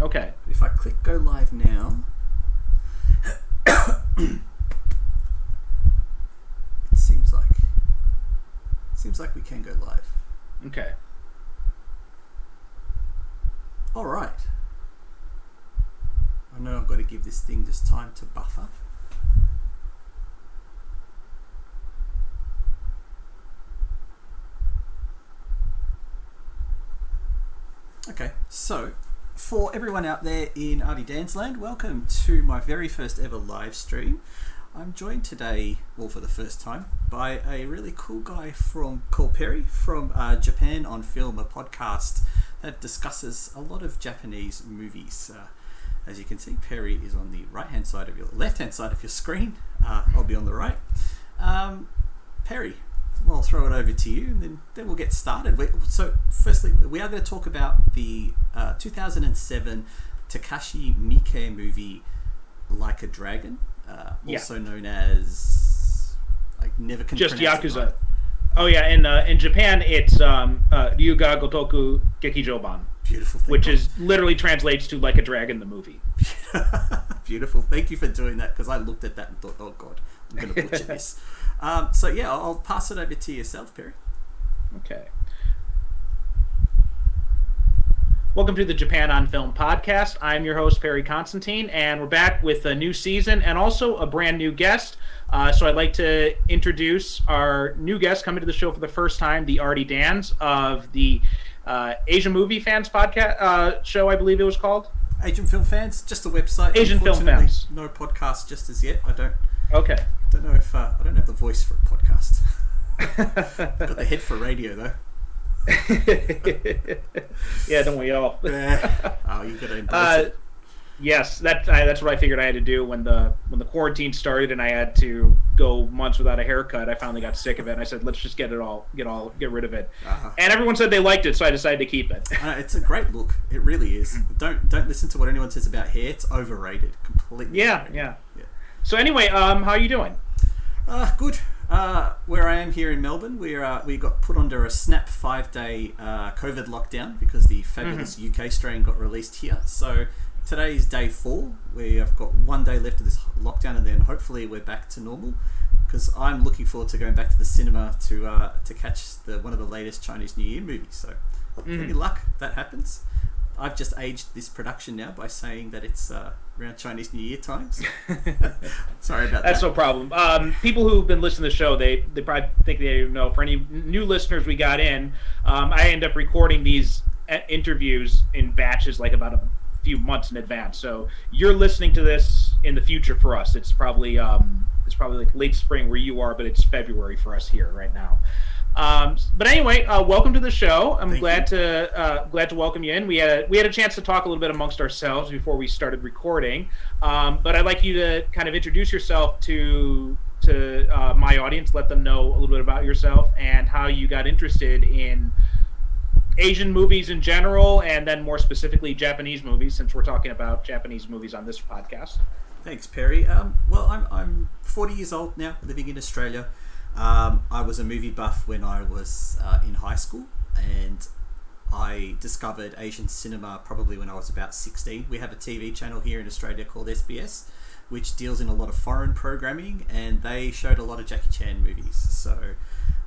Okay. If I click go live now, it seems like we can go live. Okay. All right. I know I've got to give this thing just time to buffer. Okay, so for everyone out there in Arty Dans land, welcome to my very first ever live stream. I'm joined today, well for the first time, by a really cool guy called Perry from Japan on Film, a podcast that discusses a lot of Japanese movies. As you can see, Perry is on the left-hand side of your screen. I'll be on the right. Perry, I'll throw it over to you, and then we'll get started. So, firstly, we are going to talk about the 2007 Takashi Miike movie, Like a Dragon, also known as I never can just pronounce Yakuza. It right. Oh yeah, in Japan it's Ryuga Gotoku Gekijoban. Beautiful thing, which is literally translates to Like a Dragon the movie. Beautiful. Thank you for doing that, because I looked at that and thought, oh god, I'm going to butcher this. So yeah, I'll pass it over to yourself, Perry. Okay. Welcome to the Japan on Film podcast. I'm your host, Perry Constantine, and we're back with a new season and also a brand new guest. So I'd like to introduce our new guest coming to the show for the first time, the Arty Dans of the Asian Movie Fans podcast show, I believe it was called. Asian Film Fans, just a website. Asian Film Fans. No podcast just as yet. I don't know if I don't have the voice for a podcast. Got the head for radio though. Yeah, don't we all? Oh, you got to embrace it. Yes, that's what I figured I had to do when the quarantine started and I had to go months without a haircut. I finally got sick of it, and I said, let's just get rid of it. And everyone said they liked it, so I decided to keep it. It's a great look. It really is. Don't listen to what anyone says about hair. It's overrated, completely. Yeah. So anyway, how are you doing? Good. Where I am here in Melbourne, we got put under a snap 5-day COVID lockdown because the fabulous UK strain got released here. So today is day 4. We have got 1 day left of this lockdown, and then hopefully we're back to normal. Because I'm looking forward to going back to the cinema to catch one of the latest Chinese New Year movies. So any luck that happens. I've just aged this production now by saying that it's around Chinese New Year times. Sorry about that. That's no problem. People who've been listening to the show, they probably think they know. For any new listeners we got in, I end up recording these interviews in batches, like about a few months in advance. So you're listening to this in the future for us. It's probably like late spring where you are, but it's February for us here right now. But anyway, welcome to the show. I'm glad to welcome you in. We had a chance to talk a little bit amongst ourselves before we started recording. But I'd like you to kind of introduce yourself to my audience, let them know a little bit about yourself and how you got interested in Asian movies in general, and then more specifically Japanese movies, since we're talking about Japanese movies on this podcast. Thanks, Perry. Well, I'm 40 years old now, living in Australia. I was a movie buff when I was in high school, and I discovered Asian cinema probably when I was about 16. We have a TV channel here in Australia called SBS, which deals in a lot of foreign programming, and they showed a lot of Jackie Chan movies. So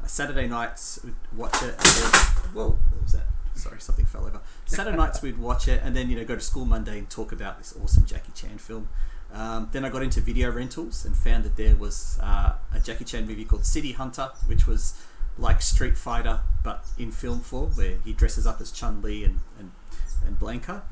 Saturday nights we'd watch it, and then, whoa, what was that? Sorry, something fell over. Saturday nights we'd watch it, and then go to school Monday and talk about this awesome Jackie Chan film. Then I got into video rentals and found that there was a Jackie Chan movie called City Hunter, which was like Street Fighter but in film form, where he dresses up as Chun-Li and Blanca.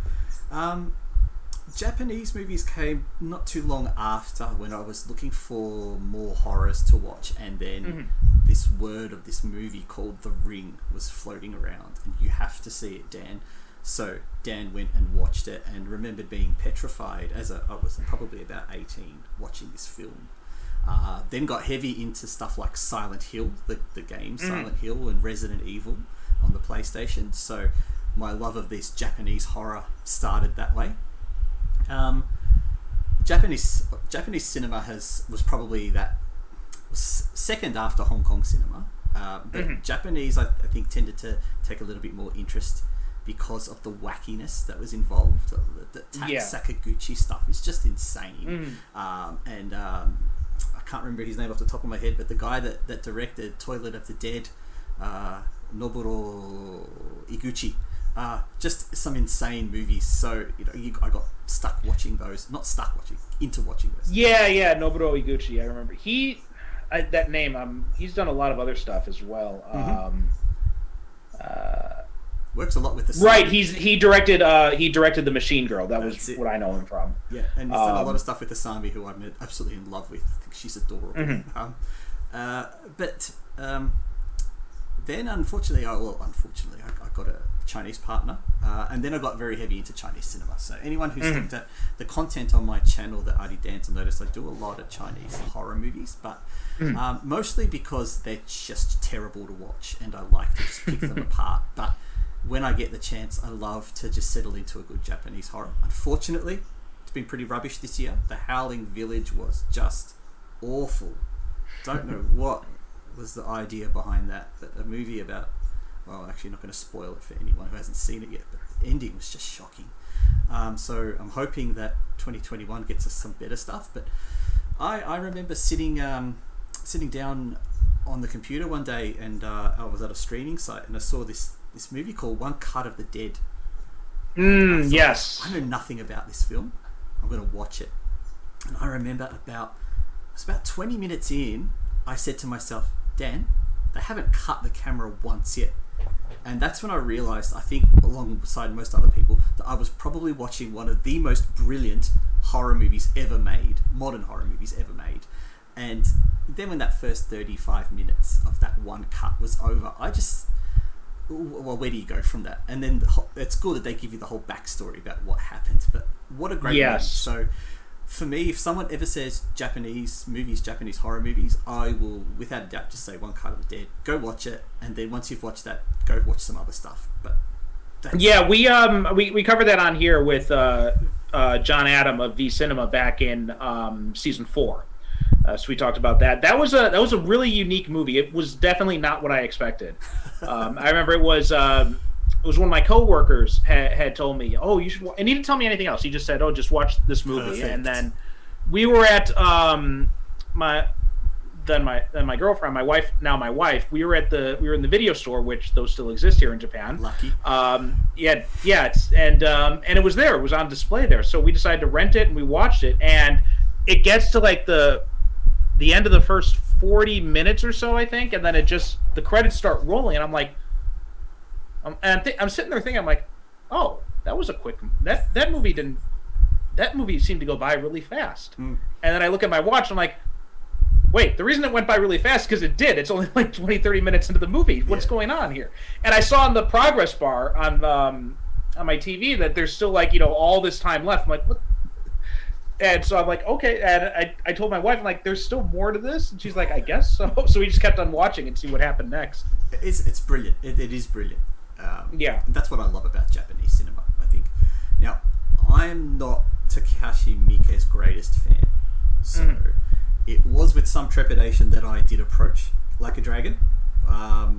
Japanese movies came not too long after, when I was looking for more horrors to watch, and then this word of this movie called The Ring was floating around, and you have to see it, Dan. So Dan went and watched it and remembered being petrified I was probably about 18 watching this film. Then got heavy into stuff like Silent Hill, the game Silent Hill, and Resident Evil on the PlayStation. So my love of this Japanese horror started that way. Japanese cinema was probably second after Hong Kong cinema, but Japanese I think tended to take a little bit more interest because of the wackiness that was involved. The Sakaguchi stuff is just insane. I can't remember his name off the top of my head, but the guy that directed Toilet of the Dead, Noburo Iguchi, just some insane movies. So I got stuck watching those. Not stuck watching, into watching those. Yeah, Noburo Iguchi. I remember that name. He's done a lot of other stuff as well. Works a lot with the right. He directed The Machine Girl. That was what I know him from. Yeah, and he's done a lot of stuff with Asami, who I'm absolutely in love with. I think she's adorable. But then unfortunately, I got a Chinese partner, and then I got very heavy into Chinese cinema. So anyone who's looked at the content on my channel, that Arty Dans, will notice I do a lot of Chinese horror movies, but mostly because they're just terrible to watch, and I like to just pick them apart. But when I get the chance, I love to just settle into a good Japanese horror. Unfortunately, it's been pretty rubbish this year. The Howling Village was just awful. Don't know what was the idea behind that, but a movie about, well, actually not going to spoil it for anyone who hasn't seen it yet, but the ending was just shocking. So I'm hoping that 2021 gets us some better stuff. But I remember sitting down on the computer one day, and I was at a streaming site, and I saw this movie called One Cut of the Dead. Yes. I know nothing about this film. I'm going to watch it. And I remember about 20 minutes in, I said to myself, Dan, they haven't cut the camera once yet. And that's when I realised, I think alongside most other people, that I was probably watching one of the most brilliant horror movies ever made, modern horror movies ever made. And then when that first 35 minutes of that one cut was over, I just... well, where do you go from that? And then it's good that they give you the whole backstory about what happened, but what a great movie. So for me, if someone ever says Japanese horror movies, I will without a doubt just say One Cut of the Dead. Go watch it, and then once you've watched that, go watch some other stuff. But we covered that on here with John Adam of V Cinema back in season 4. So we talked about that. That was a really unique movie. It was definitely not what I expected. I remember it was one of my coworkers had told me, "Oh, you should," and he didn't tell me anything else. He just said, "Oh, just watch this movie." Perfect. And then we were at my girlfriend, my wife. We were in the video store, which those still exist here in Japan. Lucky. And it was there. It was on display there. So we decided to rent it, and we watched it. And it gets to like the end of the first 40 minutes or so, I think, and then the credits start rolling, and I'm like, I'm sitting there thinking, I'm like, oh, that was a quick, that movie seemed to go by really fast. And then I look at my watch, and I'm like, wait, the reason it went by really fast is because it did. It's only like 20-30 minutes into the movie. What's going on here? And I saw on the progress bar on my TV that there's still like, all this time left. I'm like, what? And so I'm like, okay. And I told my wife, I'm like, there's still more to this? And she's like, I guess so. So we just kept on watching and see what happened next. It's brilliant. It is brilliant. That's what I love about Japanese cinema, I think. Now, I'm not Takashi Miike's greatest fan. So it was with some trepidation that I did approach Like a Dragon. I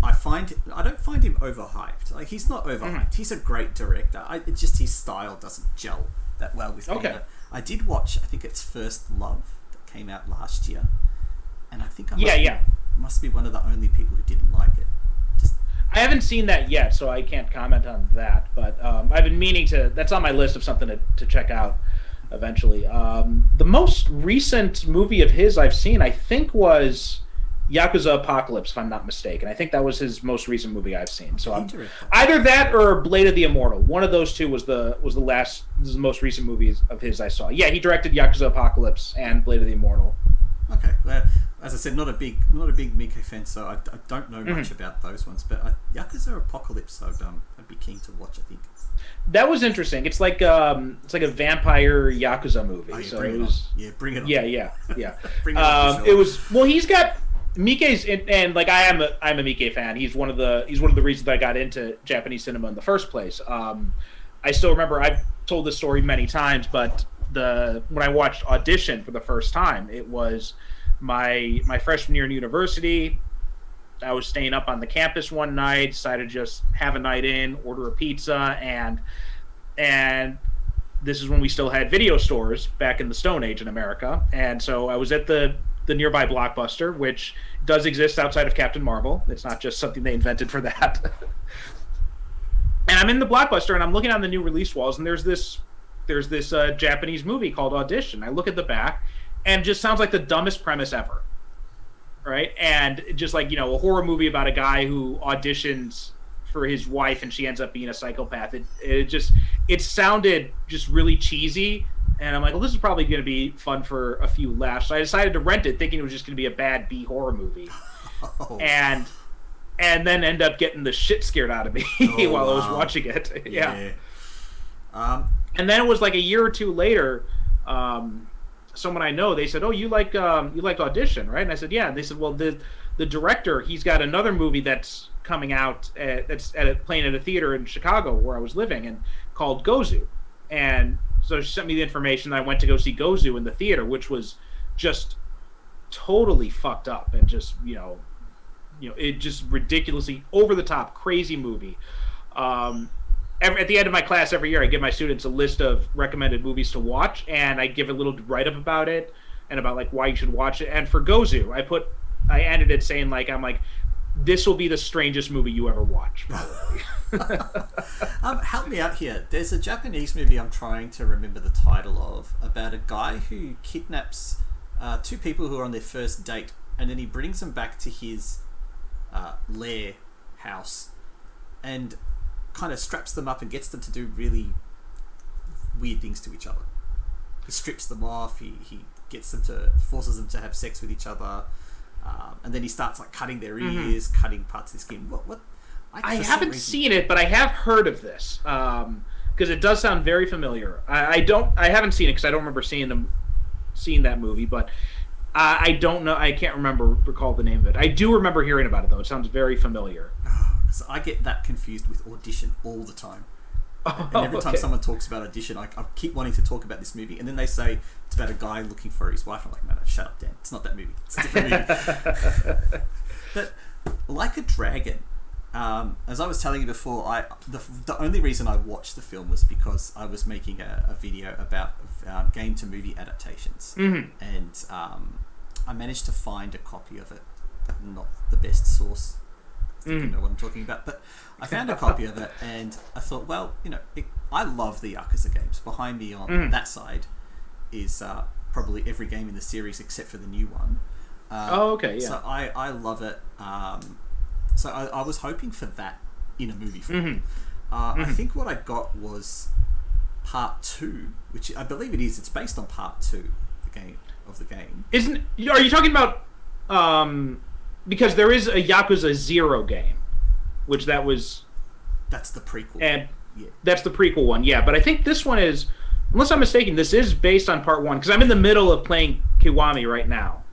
don't find him overhyped. Like, he's not overhyped. He's a great director. It's just his style doesn't gel that well with me. But I did watch, I think it's First Love that came out last year, and I think I must be one of the only people who didn't like it. I haven't seen that yet, so I can't comment on that. But I've been meaning to. That's on my list of something to check out eventually. The most recent movie of his I've seen, I think, was Yakuza Apocalypse, if I'm not mistaken. I think that was his most recent movie I've seen. So either that or Blade of the Immortal. One of those two was the most recent movies of his I saw. Yeah, he directed Yakuza Apocalypse and Blade of the Immortal. Okay, well, as I said, not a big Miike fan, so I don't know much about those ones. But Yakuza Apocalypse, I'd be keen to watch. I think that was interesting. It's like a vampire Yakuza movie. Oh, yeah, so bring it it was, on. Yeah, bring it on. Yeah. Bring it on for sure. It was he's got Miike's, and like I'm a Miike fan. He's one of the reasons I got into Japanese cinema in the first place. I still remember, I've told this story many times, but when I watched Audition for the first time, it was my freshman year in university. I was staying up on the campus one night, decided to just have a night in, order a pizza, and this is when we still had video stores back in the Stone Age in America. And so I was at the nearby Blockbuster, which does exist outside of Captain Marvel. It's not just something they invented for that. And I'm in the Blockbuster, and I'm looking on the new release walls, and there's this Japanese movie called Audition. I look at the back, and it just sounds like the dumbest premise ever, right? And just like, a horror movie about a guy who auditions for his wife, and she ends up being a psychopath. It sounded just really cheesy, and I'm like, well, this is probably going to be fun for a few laughs. So I decided to rent it, thinking it was just going to be a bad B horror movie, and then end up getting the shit scared out of me while I was watching it. Yeah. And then it was like a year or two later, someone I know, they said, "Oh, you liked Audition, right?" And I said, "Yeah." And they said, "Well, the director, he's got another movie that's coming out that's playing at a theater in Chicago where I was living, and called Gozu." And so she sent me the information. I went to go see Gozu in the theater, which was just totally fucked up and just it just ridiculously over the top, crazy movie. At the end of my class every year, I give my students a list of recommended movies to watch, and I give a little write-up about it and about like why you should watch it. And for Gozu, I ended it saying I'm like, this will be the strangest movie you ever watch, probably. Help me out here. There's a Japanese movie I'm trying to remember the title of, about a guy who kidnaps two people who are on their first date, and then he brings them back to his lair house and kind of straps them up and gets them to do really weird things to each other. He strips them off, he forces them to have sex with each other, and then he starts like cutting their ears, cutting parts of the skin. What I haven't seen it, but I have heard of this because it does sound very familiar. I haven't seen it because I don't remember seeing that movie, but I don't know. I can't recall the name of it. I do remember hearing about it though. It sounds very familiar. So I get that confused with Audition all the time. And every time someone talks about Audition, I keep wanting to talk about this movie, and then they say it's about a guy looking for his wife. I'm like, man, shut up, Dan. It's not that movie. It's a different movie. But Like a Dragon, as I was telling you before, the only reason I watched the film was because I was making a video about game to movie adaptations, and I managed to find a copy of it. Not the best source. You know what I'm talking about, but I found a copy of it, and I thought, well, I love the Yakuza games. Behind me on that side is probably every game in the series except for the new one. Okay, yeah. So I love it. So I was hoping for that in a movie form. I think what I got was part 2, which I believe it is. It's based on part 2, the game. Are you talking about? Because there is a Yakuza 0 game, which that's the prequel. And that's the prequel one, yeah. But I think this one is, unless I'm mistaken, this is based on part 1, because I'm in the middle of playing Kiwami right now,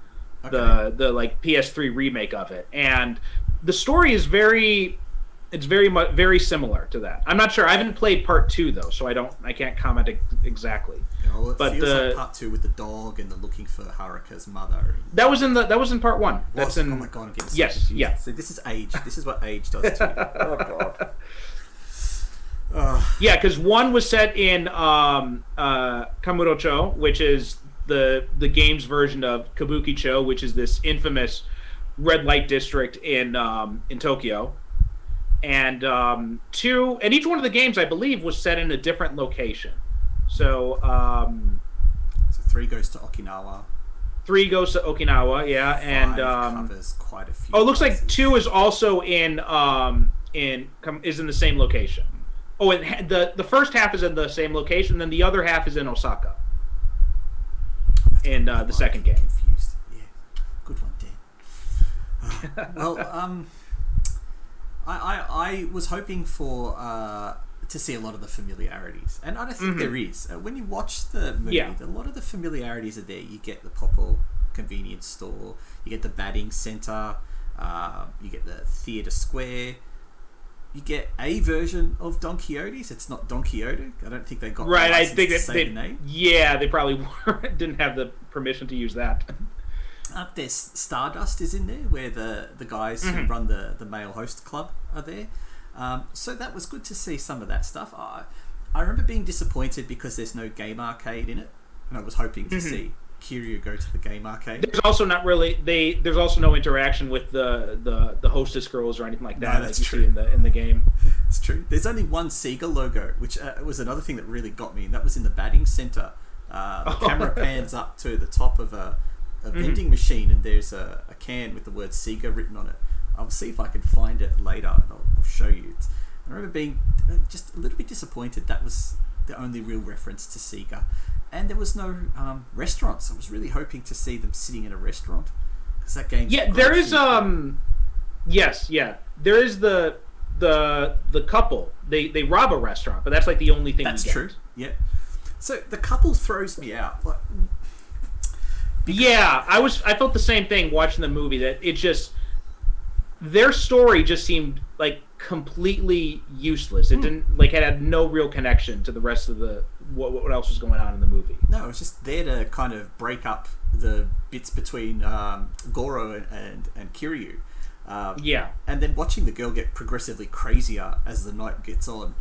the like PS3 remake of it, and the story is very similar to that. I'm not sure. I haven't played part 2 though, so I can't comment exactly. Well, it feels like part 2 with the dog and the looking for Haruka's mother. That was in part 1. That's in. Oh my god, I'm getting so confused. Yeah. So this is age. This is what age does to you. Oh god. Yeah, because 1 was set in Kamurocho, which is the game's version of Kabukicho, which is this infamous red light district in Tokyo. And 2, and each one of the games, I believe, was set in a different location. So 3 goes to Okinawa. 3 goes to Okinawa, yeah, 5 and covers quite a few. Oh, it looks like 2 is also in the same location. Oh, and the first half is in the same location, then the other half is in Osaka. In the second game. Confused. Yeah, good one, Dan. Well, I was hoping for to see a lot of the familiarities, and I don't think there is. When you watch the movie, a lot of the familiarities are there. You get the Popple convenience store, you get the batting center, you get the theatre square, you get a version of Don Quixote's. It's not Don Quixote. I don't think they got right. I think that the name. Yeah, they probably didn't have the permission to use that. There's Stardust is in there, where the guys who run the male host club are there. So that was good to see some of that stuff. I remember being disappointed because there's no game arcade in it, and I was hoping to see Kiryu go to the game arcade. There's also not really there's also no interaction with the hostess girls or anything like that. No, that's like true. You see in the game. It's true. There's only one Sega logo, which was another thing that really got me, and that was in the batting center. The camera pans up to the top of a vending machine, and there's a can with the word Sega written on it. I'll see if I can find it later, and I'll show you. I remember being just a little bit disappointed that was the only real reference to Sega. And there was no restaurants. I was really hoping to see them sitting in a restaurant, because that game. Yeah, there is yes, yeah, there is the couple. They rob a restaurant, but that's like the only thing. That's we get. true. Yeah. So the couple throws me out. Like, yeah, I felt the same thing watching the movie. That it just their story just seemed like completely useless. It didn't like it had no real connection to the rest of the what else was going on in the movie. No, it was just there to kind of break up the bits between Goro and Kiryu. Yeah, and then watching the girl get progressively crazier as the night gets on,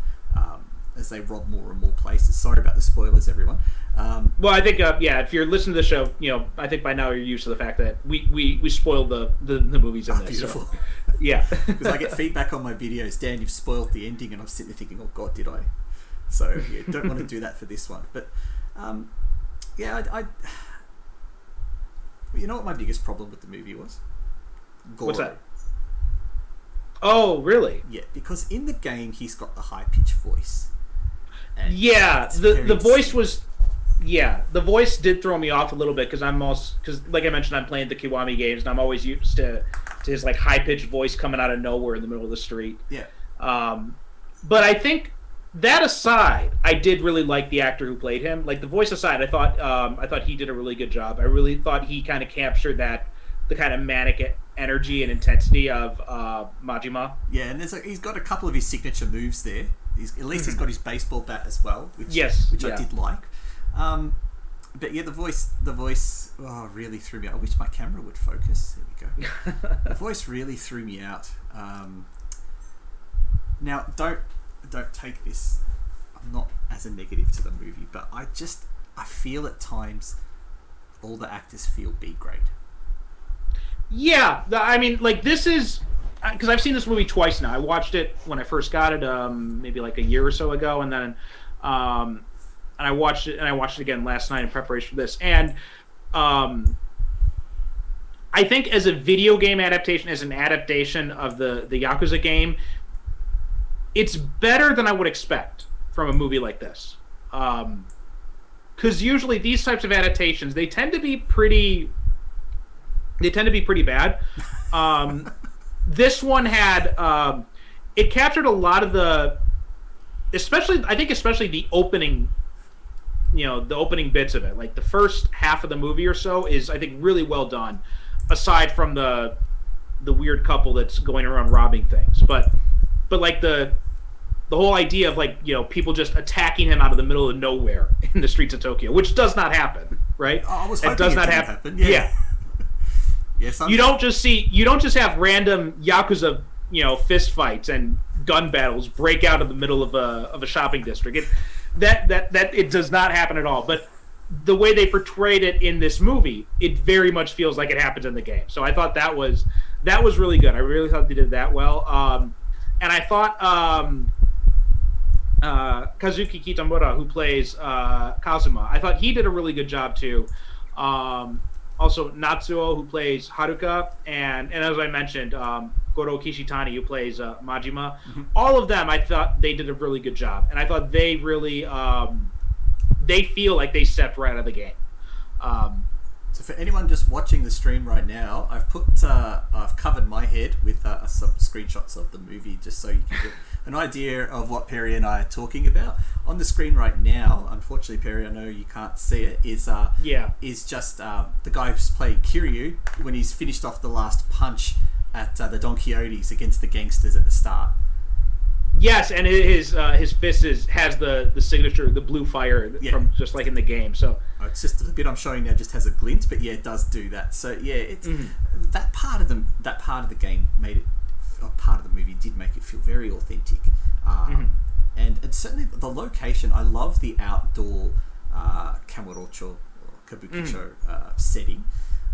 as they rob more and more places. Sorry about the spoilers, everyone. Well, I think if you're listening to the show, I think by now you're used to the fact that we spoiled the movies in this. Beautiful. So, yeah, because I get feedback on my videos. Dan, you've spoiled the ending, and I'm sitting there thinking, oh God, did I? So yeah, don't want to do that for this one. But I you know what my biggest problem with the movie was? Goro. What's that? Oh, really? Yeah, because in the game he's got the high pitched voice. Yeah, the voice was. Yeah, the voice did throw me off a little bit because like I mentioned, I'm playing the Kiwami games and I'm always used to his like high pitched voice coming out of nowhere in the middle of the street. Yeah. But I think that aside, I did really like the actor who played him. Like the voice aside, I thought he did a really good job. I really thought he kind of captured the kind of manic energy and intensity of Majima. Yeah, and he's got a couple of his signature moves there. He's got his baseball bat as well, which I did like. But yeah, the voice really threw me out. I wish my camera would focus. There we go. The voice really threw me out. Now, don't take this. I'm not as a negative to the movie, but I feel at times all the actors feel B grade. Yeah, I mean, like this is because I've seen this movie twice now. I watched it when I first got it, maybe like a year or so ago, and then and I watched it again last night in preparation for this. And I think as a video game adaptation, as an adaptation of the Yakuza game, it's better than I would expect from a movie like this. Because usually these types of adaptations, they tend to be pretty bad. This one had it captured a lot of especially the opening, the opening bits of it. Like the first half of the movie or so is, I think, really well done, aside from the weird couple that's going around robbing things. But like the whole idea of like, people just attacking him out of the middle of nowhere in the streets of Tokyo, which does not happen, right? I was hoping it does not happen. Yeah. Yes, you don't just have random Yakuza, fist fights and gun battles break out of the middle of a shopping district. It does not happen at all. But the way they portrayed it in this movie, it very much feels like it happens in the game. So I thought that was really good. I really thought they did that well. And I thought Kazuki Kitamura, who plays Kazuma, I thought he did a really good job too. Also Natsuo, who plays Haruka, and as I mentioned, Goro Kishitani, who plays Majima. Mm-hmm. All of them, I thought they did a really good job, and I thought they really they feel like they stepped right out of the game. So for anyone just watching the stream right now, I've covered my head with some screenshots of the movie just so you can get an idea of what Perry and I are talking about. On the screen right now, unfortunately, Perry, I know you can't see it, is just the guy who's playing Kiryu when he's finished off the last punch at the Don Quixotes against the gangsters at the start. Yes, and his fist has the signature, the blue fire from just like in the game. So it's just the bit I'm showing now just has a glint, but yeah, it does do that. So yeah, it's that part of the game made it. A part of the movie did make it feel very authentic, and certainly the location. I love the outdoor Kamurocho or Kabukicho setting,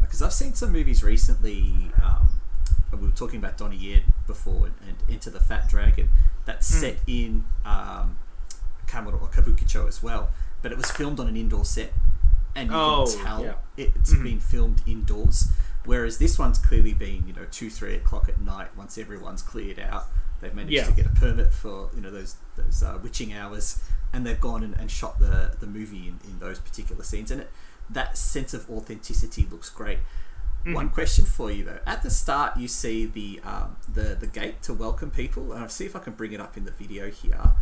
because I've seen some movies recently. We were talking about Donnie Yen before, and Enter the Fat Dragon. That's set in Kamuro or Kabukicho as well, but it was filmed on an indoor set, and you can tell it's been filmed indoors. Whereas this one's clearly been, 2-3 o'clock at night once everyone's cleared out. They've managed to get a permit for those witching hours, and they've gone and shot the movie in those particular scenes, and that sense of authenticity looks great. One question for you though: at the start, you see the gate to welcome people, and I'll see if I can bring it up in the video here.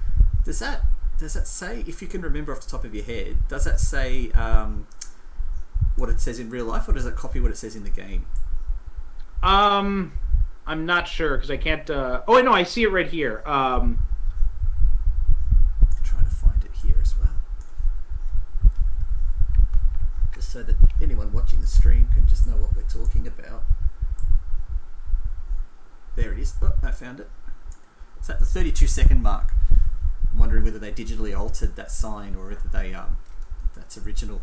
Does that say, if you can remember off the top of your head, does that say what it says in real life, or does it copy what it says in the game? I'm not sure because I can't. Oh no, I see it right here. I'm trying to find it here as well, just so that anyone watching the stream can just know what we're talking about. There it is. Oh, I found it. It's at the 32-second mark. I'm wondering whether they digitally altered that sign or whether they that's original.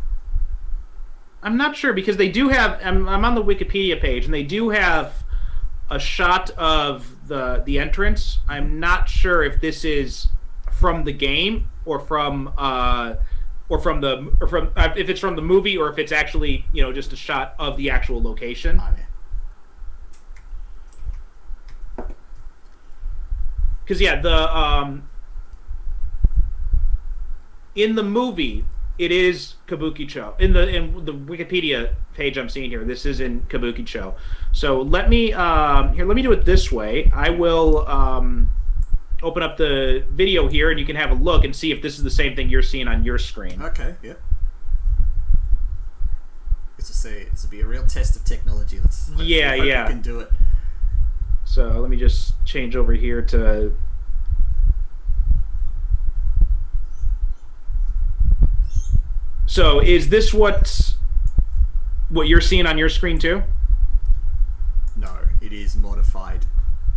I'm not sure because they do have. I'm on the Wikipedia page, and they do have a shot of the entrance. I'm not sure if this is from the game or from if it's from the movie or if it's actually just a shot of the actual location. Oh, yeah. Because in the movie. It is Kabukicho. In the Wikipedia page I'm seeing here, this is in Kabukicho. So let me do it this way. I will open up the video here, and you can have a look and see if this is the same thing you're seeing on your screen. Okay, yeah. This will be a real test of technology. Let's hope we can do it. So let me just change over here to. So is this what you're seeing on your screen too? No, it is modified.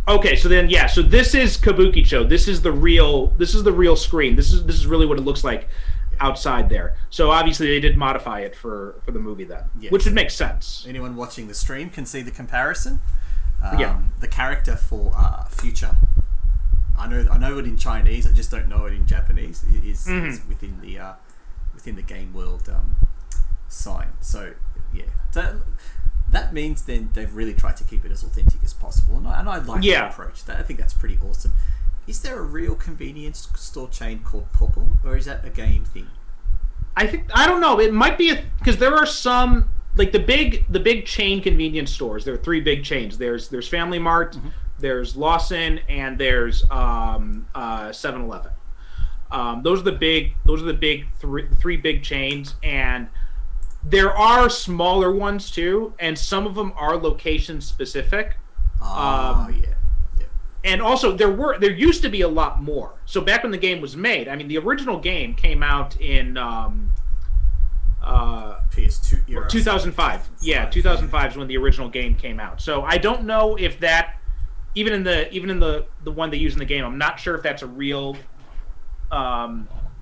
Okay, so then so this is Kabukicho. This is the real screen. This is really what it looks like outside there. So obviously they did modify it for the movie then, which would make sense. Anyone watching the stream can see the comparison. The character for Future. I know it in Chinese. I just don't know it in Japanese. It is within the game world sign. So yeah, that means then they've really tried to keep it as authentic as possible, and I like that approach. I think that's pretty awesome. Is there a real convenience store chain called Popo, or is that a game thing? I don't know. It might be because there are some like the big chain convenience stores. There are three big chains. There's Family Mart, there's Lawson, and there's 7-Eleven. Those are the big three big chains, and there are smaller ones too, and some of them are location specific. And also there used to be a lot more. So back when the game was made, I mean, the original game came out in PS2 era. 2005. Yeah, 2005 is when the original game came out. So I don't know if that even in the one they use in the game, I'm not sure if that's a real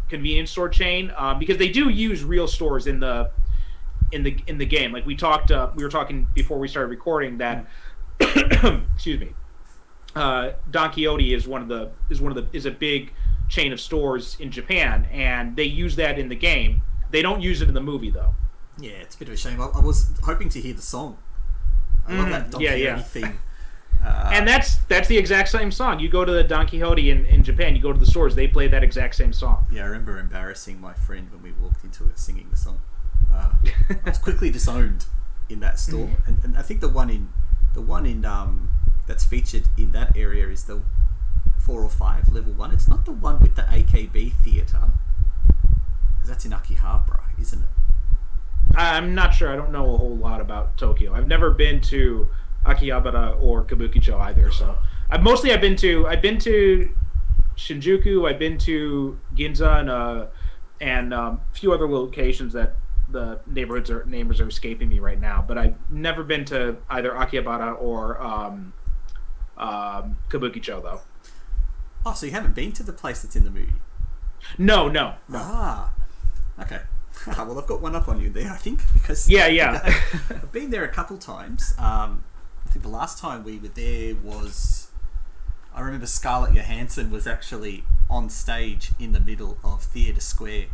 convenience store chain, because they do use real stores in the game. Like we were talking before we started recording that excuse me, Don Quixote is a big chain of stores in Japan, and they use that in the game. They don't use it in the movie though. Yeah, it's a bit of a shame. I was hoping to hear the song. I love that Don Quixote theme. And that's the exact same song. You go to the Don Quixote in Japan, you go to the stores, they play that exact same song. Yeah, I remember embarrassing my friend when we walked into it singing the song. I was quickly disowned in that store, and I think the one in that's featured in that area is the 4 or 5 level 1. It's not the one with the AKB theater, because that's in Akihabara, isn't it? I'm not sure. I don't know a whole lot about Tokyo. I've never been to Akihabara or Kabukicho either. So I've been to Shinjuku. I've been to Ginza and a few other locations that the names are escaping me right now. But I've never been to either Akihabara or Kabukicho though. Oh, so you haven't been to the place that's in the movie? No. Ah, okay. Well, I've got one up on you there, I think, because yeah. I've been there a couple times. I think the last time we were there was, I remember Scarlett Johansson was actually on stage in the middle of Theatre Square.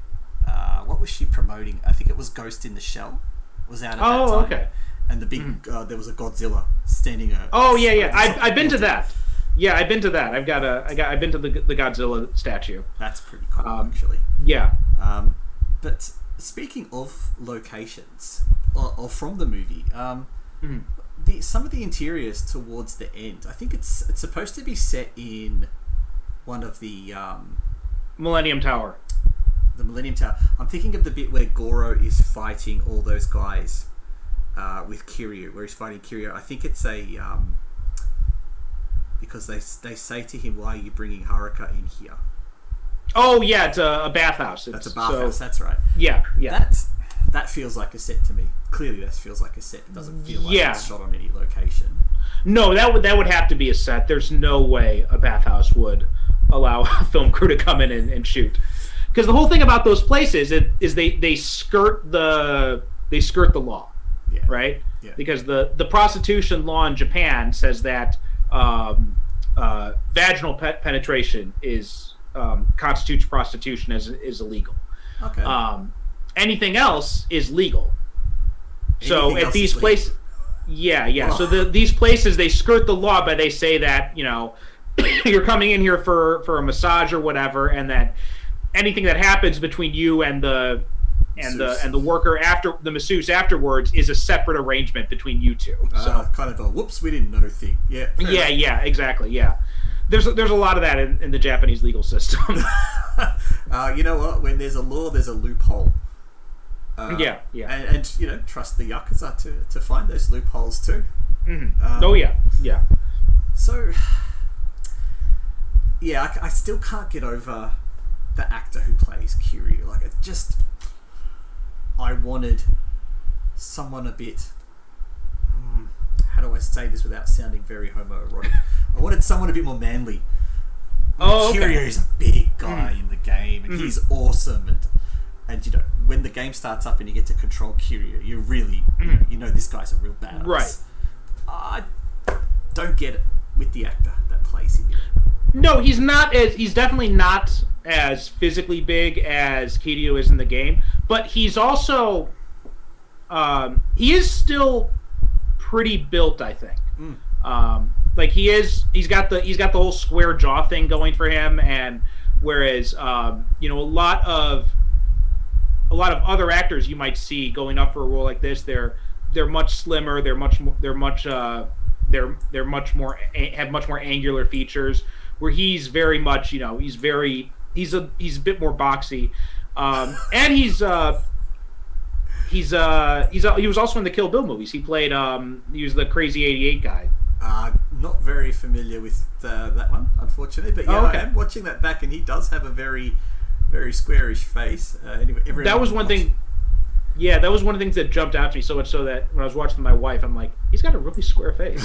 What was she promoting? I think it was Ghost in the Shell. Was out at that time. Oh, okay. And the big, there was a Godzilla standing. Yeah. I've been to that. Yeah, I've been to that. I've been to the Godzilla statue. That's pretty cool, actually. Yeah. But speaking of locations, or from the movie, some of the interiors towards the end, I think it's supposed to be set in one of the Millennium Tower. The Millennium Tower. I'm thinking of the bit where Goro is fighting all those guys with Kiryu, where he's fighting Kiryu. I think it's because they say to him, "Why are you bringing Haruka in here?" Oh yeah, it's a bathhouse. That's a bathhouse. That's right. Yeah. That feels like a set to me. Clearly, that feels like a set. It doesn't feel like it's shot on any location. No, that would have to be a set. There's no way a bathhouse would allow a film crew to come in and shoot. Because the whole thing about those places is they skirt the law, right? Yeah. Because the prostitution law in Japan says that vaginal penetration constitutes prostitution is illegal. Okay. Anything else is legal. So at these places, yeah. Oh. So these places they skirt the law, but they say that you're coming in here for a massage or whatever, and that anything that happens between you and the worker after the masseuse afterwards is a separate arrangement between you two. So kind of a whoops, we didn't know thing. Yeah. Yeah, exactly. Yeah. There's a lot of that in the Japanese legal system. You know what? When there's a law, there's a loophole. Yeah. And trust the Yakuza to find those loopholes too. Mm-hmm. Yeah. So, I still can't get over the actor who plays Kiryu. Like, it just, I wanted someone a bit. How do I say this without sounding very homoerotic? I wanted someone a bit more manly. Kiryu's a big guy in the game, and he's awesome. And when the game starts up and you get to control Kiryu, you really, this guy's a real badass. Right. I don't get it with the actor that plays him. No, he's definitely not as physically big as Kiryu is in the game, but he's also, he is still pretty built, I think. Like he's got the whole square jaw thing going for him, and whereas a lot of other actors you might see going up for a role like this, they're much slimmer, have much more angular features, where he's very much he's a bit more boxy, and he was also in the Kill Bill movies. He played he was the Crazy 88 guy. Not very familiar with that one, unfortunately, but I am watching that back, and he does have a very, very squarish face. That was one thing. Yeah, that was one of the things that jumped out to me so much so that when I was watching with my wife, I'm like, he's got a really square face.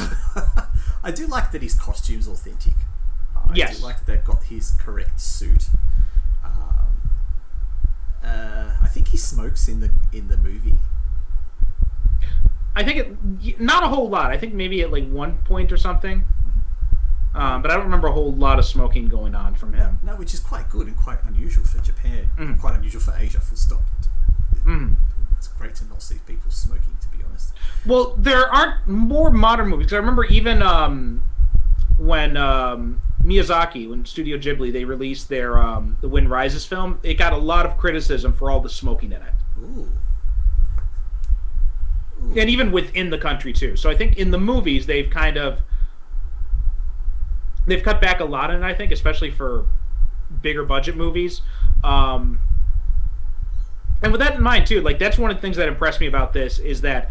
I do like that his costume's authentic. Yes. I do like that they've got his correct suit. I think he smokes in the movie. I think not a whole lot. I think maybe at like one point or something. But I don't remember a whole lot of smoking going on from him. No, which is quite good and quite unusual for Japan. Quite unusual for Asia, full stop. It's great to not see people smoking, to be honest. Well, there aren't more modern movies. Because I remember even when Miyazaki, when Studio Ghibli, they released their The Wind Rises film, it got a lot of criticism for all the smoking in it. Ooh. And even within the country, too. So I think in the movies, they've cut back a lot in it, I think, especially for bigger budget movies. And with that in mind, too, like that's one of the things that impressed me about this is that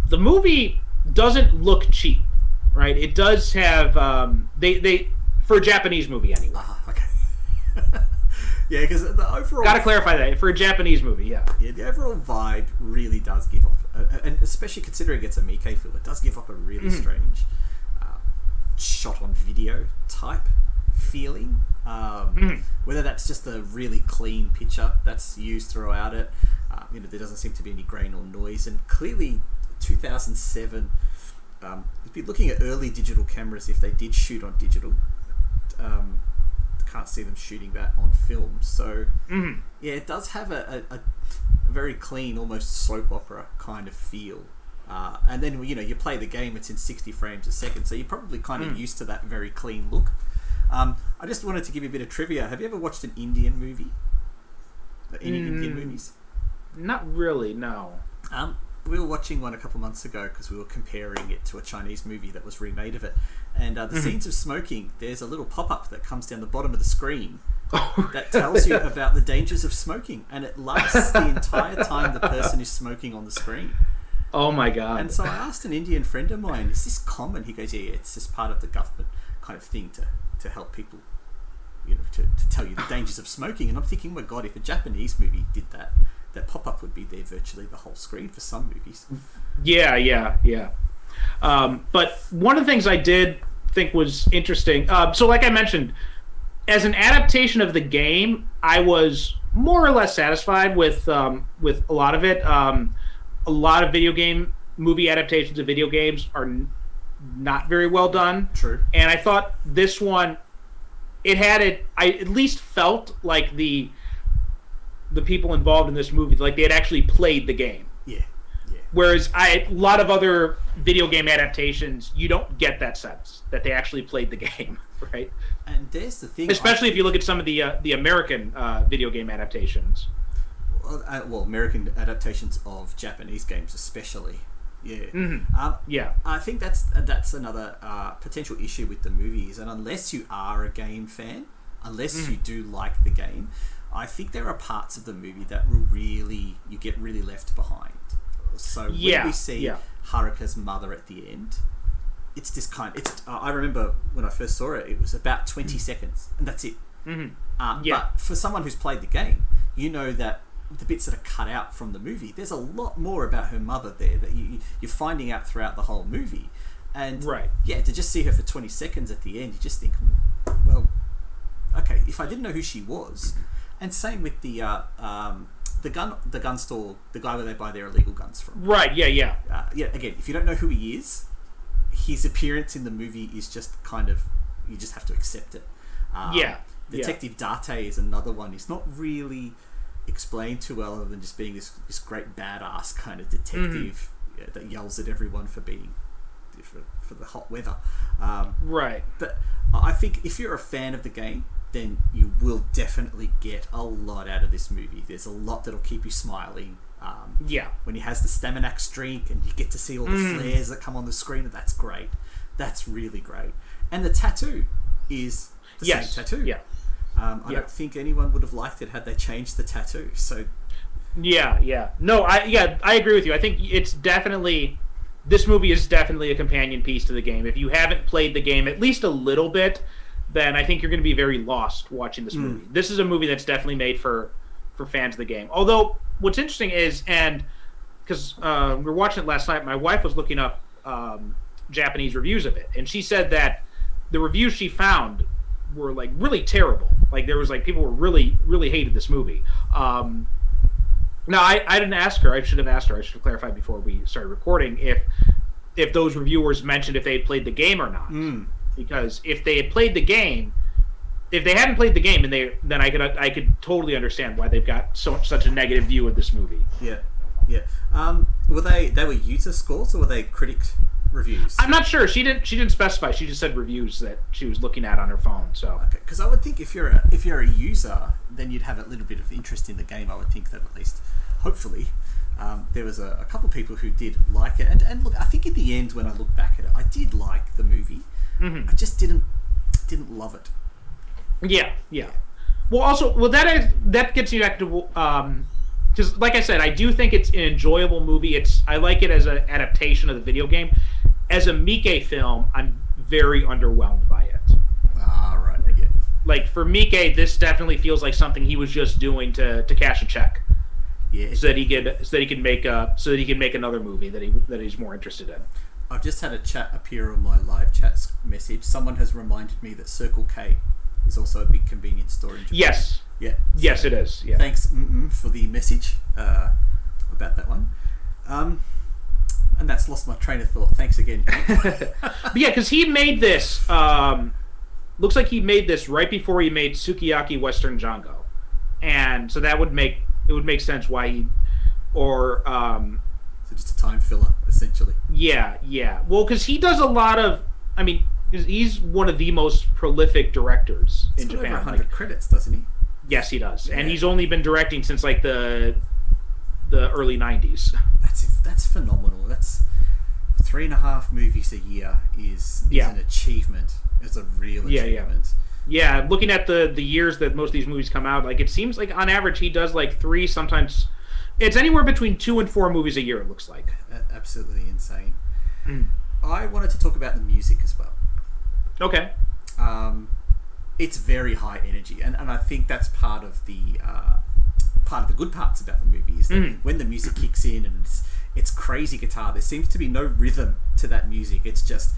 the movie doesn't look cheap, right? It does have they for a Japanese movie anyway. Okay. Yeah, because the overall... Got to clarify that. For a Japanese movie, yeah. Yeah, the overall vibe really does give off... and especially considering it's a Miike film, it does give off a really strange shot-on-video type feeling. Whether that's just a really clean picture that's used throughout it. There doesn't seem to be any grain or noise. And clearly, 2007... you'd be looking at early digital cameras if they did shoot on digital. Can't see them shooting that on film. So, yeah, it does have a very clean, almost soap opera kind of feel. And then, you play the game, it's in 60 frames a second, so you're probably kind of used to that very clean look. I just wanted to give you a bit of trivia. Have you ever watched an Indian movie? Any Indian movies? Not really, no. We were watching one a couple months ago because we were comparing it to a Chinese movie that was remade of it. And the scenes of smoking, there's a little pop-up that comes down the bottom of the screen that tells you about the dangers of smoking. And it lasts the entire time the person is smoking on the screen. Oh my God. And so I asked an Indian friend of mine, is this common? He goes, yeah, it's just part of the government kind of thing to help people, to tell you the dangers of smoking. And I'm thinking, my God, if a Japanese movie did that, that pop-up would be there virtually the whole screen for some movies. Yeah. But one of the things I did think was interesting, so like I mentioned, as an adaptation of the game, I was more or less satisfied with a lot of it. A lot of video game movie adaptations of video games are not very well done. True. And I thought this one, I at least felt like the people involved in this movie, like they had actually played the game. Yeah. Whereas a lot of other video game adaptations, you don't get that sense that they actually played the game, right? And there's the thing, especially if you look at some of the American video game adaptations. Well, American adaptations of Japanese games, especially. Yeah. Yeah. I think that's another potential issue with the movies, and unless you are a game fan, unless you do like the game, I think there are parts of the movie that you get really left behind. So when we see Haruka's mother at the end, it's this I remember when I first saw it, it was about 20 seconds, and that's it. But for someone who's played the game, you know that the bits that are cut out from the movie, there's a lot more about her mother there that you're finding out throughout the whole movie. And to just see her for 20 seconds at the end, you just think, well, okay, if I didn't know who she was. And same with the gun store, the guy where they buy their illegal guns from. Right, yeah. Again, if you don't know who he is, his appearance in the movie is just kind of, you just have to accept it. Detective Date is another one. He's not really explained too well, other than just being this great badass kind of detective that yells at everyone for being for the hot weather. Right. But I think if you're a fan of the game, then you will definitely get a lot out of this movie. There's a lot that'll keep you smiling. When he has the Staminax drink and you get to see all the flares that come on the screen, that's great. That's really great. And the tattoo is the same tattoo. Yeah. I don't think anyone would have liked it had they changed the tattoo. So. Yeah. No, I agree with you. I think this movie is definitely a companion piece to the game. If you haven't played the game at least a little bit, then I think you're going to be very lost watching this movie. This is a movie that's definitely made for fans of the game. Although, what's interesting is, and because we were watching it last night, my wife was looking up Japanese reviews of it, and she said that the reviews she found were like really terrible. Like there was like people were really hated this movie. Now I didn't ask her. I should have asked her. I should have clarified before we started recording if those reviewers mentioned if they had played the game or not. Because if they had played the game, if they hadn't played the game, then I could totally understand why they've got such a negative view of this movie. Yeah. Were they were user scores or were they critic reviews? I'm not sure. She didn't specify. She just said reviews that she was looking at on her phone. So okay, because I would think if you're a user, then you'd have a little bit of interest in the game. I would think that at least, hopefully, there was a couple of people who did like it. And look, I think in the end, when I look back at it, I did like the movie. I just didn't love it. Yeah. Well, that gets you back to because, like I said, I do think it's an enjoyable movie. I like it as an adaptation of the video game. As a Miike film, I'm very underwhelmed by it. Right. like for Miike, this definitely feels like something he was just doing to cash a check. Yeah. So that he could make another movie that he's more interested in. I've just had a chat appear on my live chat message. Someone has reminded me that Circle K is also a big convenience store in Japan. Yes. Yeah. Yes, it is. Yeah. Thanks for the message about that one. And that's lost my train of thought. Thanks again. But yeah, because he made this. Looks like he made this right before he made Sukiyaki Western Django, and so it would make sense why he, or so just a time filler essentially. Yeah. Well, because he does a lot of. I mean, he's one of the most prolific directors in Japan. Over 100 credits, doesn't he? Yes, he does, and he's only been directing since like the early '90s. That's phenomenal. That's 3.5 movies a year is an achievement. It's a real achievement. Yeah, looking at the years that most of these movies come out, like it seems like on average he does like 3, sometimes it's anywhere between 2 and 4 movies a year. It looks like absolutely insane. I wanted to talk about the music as well. Okay. It's very high energy, and I think that's part of the good parts about the movie is that when the music kicks in and it's crazy guitar, there seems to be no rhythm to that music. It's just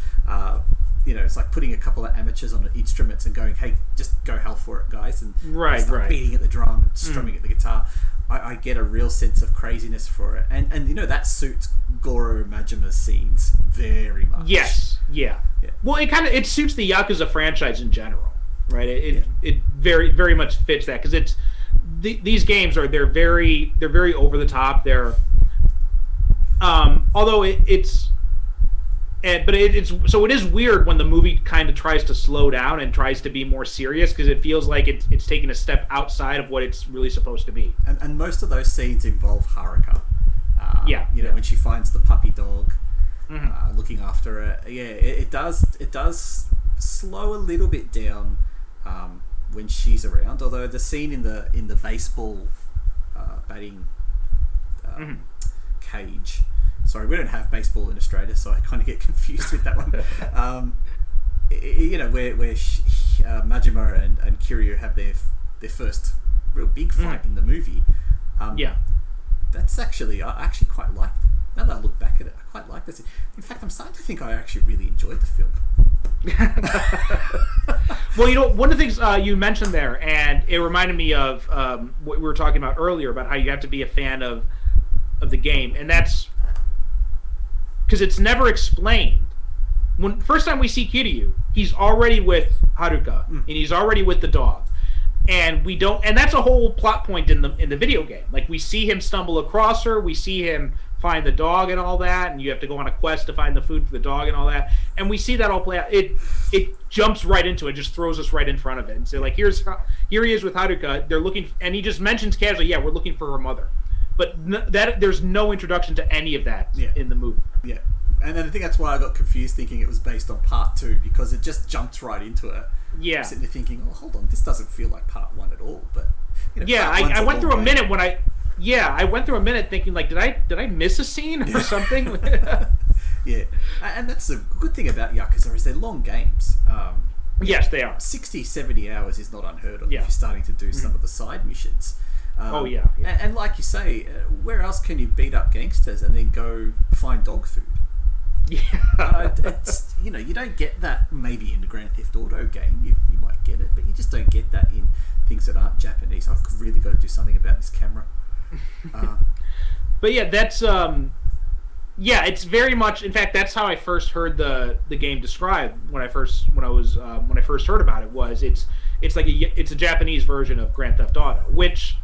it's like putting a couple of amateurs on instruments and going, hey, just go hell for it, guys, and start beating at the drum and strumming at the guitar. I get a real sense of craziness for it, and that suits Goro Majima's scenes very much. Yes, yeah. Well, it suits the Yakuza franchise in general, right? It very very much fits that because it's these games they're very over the top. They're although it is weird when the movie kind of tries to slow down and tries to be more serious because it feels like it's taking a step outside of what it's really supposed to be. And most of those scenes involve Haruka. When she finds the puppy dog, looking after it. Yeah, it does slow a little bit down when she's around. Although the scene in the baseball batting cage. Sorry, we don't have baseball in Australia, so I kind of get confused with that one. Where Majima and Kiryu have their first real big fight in the movie. That's actually I actually quite liked it. Now that I look back at it, I quite like this. In fact, I'm starting to think I actually really enjoyed the film. Well, one of the things you mentioned there, and it reminded me of what we were talking about earlier about how you have to be a fan of the game, and that's because it's never explained. When first time we see Kiryu, he's already with Haruka, and he's already with the dog, and we don't. And that's a whole plot point in the video game. Like we see him stumble across her, we see him find the dog and all that, and you have to go on a quest to find the food for the dog and all that. And we see that all play out. It jumps right into it, just throws us right in front of it, and so like here he is with Haruka. They're looking, and he just mentions casually, "Yeah, we're looking for her mother." But there's no introduction to any of that in the movie. Yeah, and then I think that's why I got confused, thinking it was based on part 2 because it just jumped right into it. Yeah, I'm sitting there thinking, "Oh, hold on, this doesn't feel like part 1 at all." But I went through a minute when I went through a minute thinking like, did I miss a scene or something? Yeah, and that's the good thing about Yakuza is they're long games. Yes, they are. 60, 70 hours is not unheard of if you're starting to do some of the side missions. And like you say, where else can you beat up gangsters and then go find dog food? Yeah, it's you don't get that maybe in the Grand Theft Auto game. You might get it, but you just don't get that in things that aren't Japanese. I've really got to do something about this camera. But yeah, that's it's very much. In fact, that's how I first heard the game described when I first heard about it. Was it's like it's a Japanese version of Grand Theft Auto, which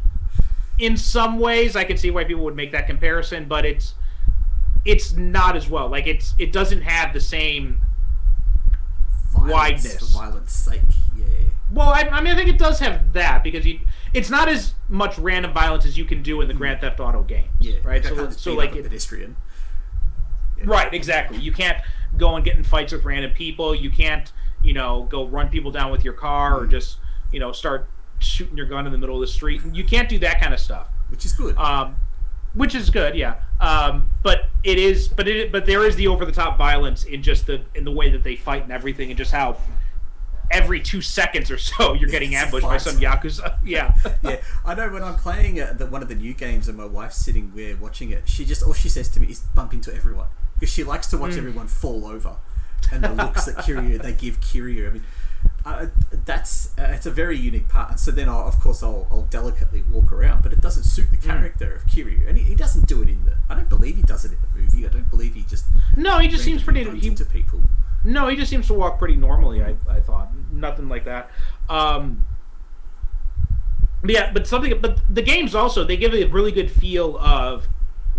in some ways I can see why people would make that comparison, but it's not as well. Like it doesn't have the same wideness. For violence sake, yeah. Well, I mean, I think it does have that because it's not as much random violence as you can do in the Grand Theft Auto games. Yeah, right. So like a pedestrian. Yeah. Right, exactly. You can't go and get in fights with random people. You can't, go run people down with your car or just, start shooting your gun in the middle of the street. You can't do that kind of stuff. Which is good. Which is good, yeah. But there is the over the top violence in just in the way that they fight and everything, and just how every 2 seconds or so you're getting ambushed by some Yakuza. Yeah. Yeah, I know when I'm playing one of the new games and my wife's sitting there watching it, all she says to me is bump into everyone, because she likes to watch everyone fall over, and the looks that they give Kiryu. I mean, it's a very unique part, and so then I'll delicately walk around, but it doesn't suit the character of Kiryu, and he doesn't do it I don't believe he does it in the movie. I don't believe he just he just seems pretty into people. No, he just seems to walk pretty normally. I thought nothing like that. But the games also, they give a really good feel of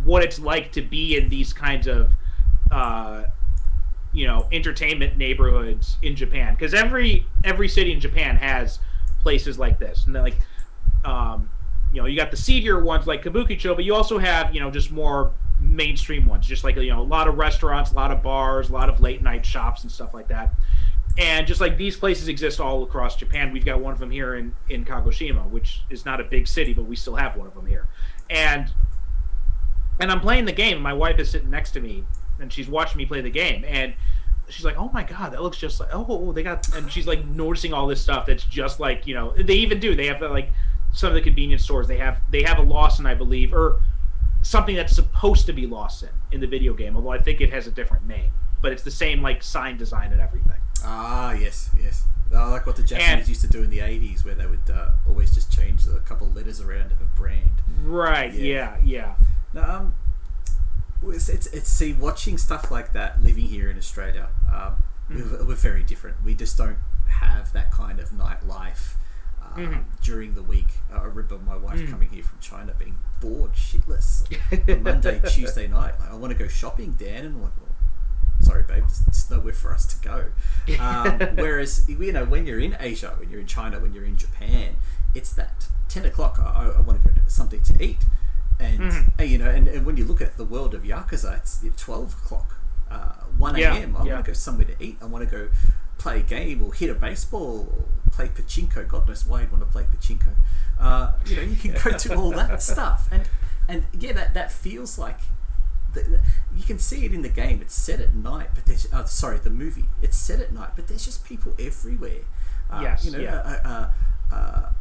what it's like to be in these kinds of entertainment neighborhoods in Japan, because every city in Japan has places like this, and like you got the seedier ones like Kabukicho, but you also have just more mainstream ones, just like a lot of restaurants, a lot of bars, a lot of late night shops and stuff like that. And just like these places exist all across Japan, we've got one of them here in Kagoshima, which is not a big city, but we still have one of them here. And I'm playing the game. My wife is sitting next to me, and she's watching me play the game, and she's like, "Oh my god, that looks just like they got." And she's like noticing all this stuff that's just like they even do. They have like some of the convenience stores. They have a Lawson, I believe, or something that's supposed to be Lawson in the video game, although I think it has a different name, but it's the same like sign design and everything. Ah, yes. Like what the Japanese used to do in the 80s, where they would always just change a couple of letters around of a brand. Right. Yeah. Now, it's watching stuff like that, living here in Australia, we're very different. We just don't have that kind of nightlife during the week. I remember my wife coming here from China being bored shitless on Monday, Tuesday night. Like, I want to go shopping, Dan, and I'm like, well, sorry, babe, there's nowhere for us to go. Whereas, when you're in Asia, when you're in China, when you're in Japan, it's that 10 o'clock, I want to go to something to eat. And, and when you look at the world of Yakuza, it's 12 o'clock, 1 a.m. I want to go somewhere to eat. I want to go play a game or hit a baseball or play pachinko. God knows why you'd want to play pachinko. You can go to all that stuff. And that feels like... you can see it in the game. It's set at night, but there's the movie. It's set at night, but there's just people everywhere.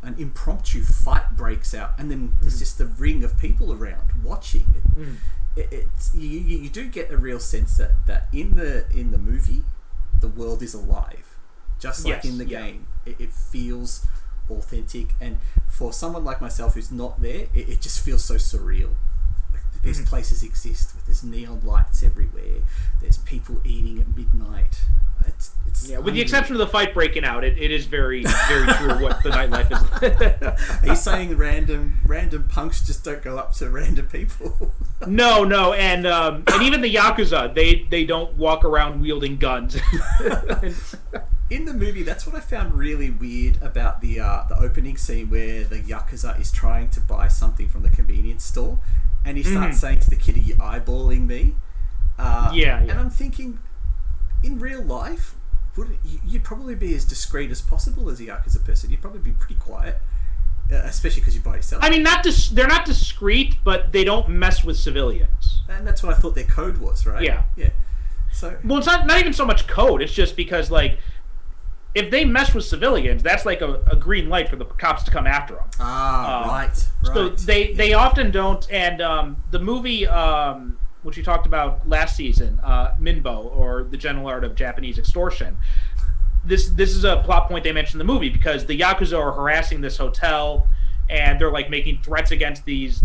An impromptu fight breaks out, and then there's just a ring of people around watching it. You do get a real sense that in the movie, the world is alive, just like in the game. It feels authentic, and for someone like myself who's not there, it just feels so surreal. These places exist with there's neon lights everywhere. There's people eating at midnight. It's with the exception of the fight breaking out, it is very, very true what the nightlife is. Are you saying random punks just don't go up to random people? No, and even the Yakuza, they don't walk around wielding guns. In the movie, that's what I found really weird about the opening scene where the Yakuza is trying to buy something from the convenience store. And he starts saying to the kid, "Are you eyeballing me?" And I'm thinking, in real life, you'd probably be as discreet as possible as a Yakuza person. You'd probably be pretty quiet, especially because you're by yourself. I mean, they're not discreet, but they don't mess with civilians. And that's what I thought their code was, right? Yeah. So, well, it's not even so much code. It's just because, like, if they mess with civilians, that's like a green light for the cops to come after them. Right. So they often don't. And the movie, which we talked about last season, Minbo, or The Gentle Art of Japanese Extortion, this is a plot point they mentioned in the movie, because the Yakuza are harassing this hotel, and they're like making threats against these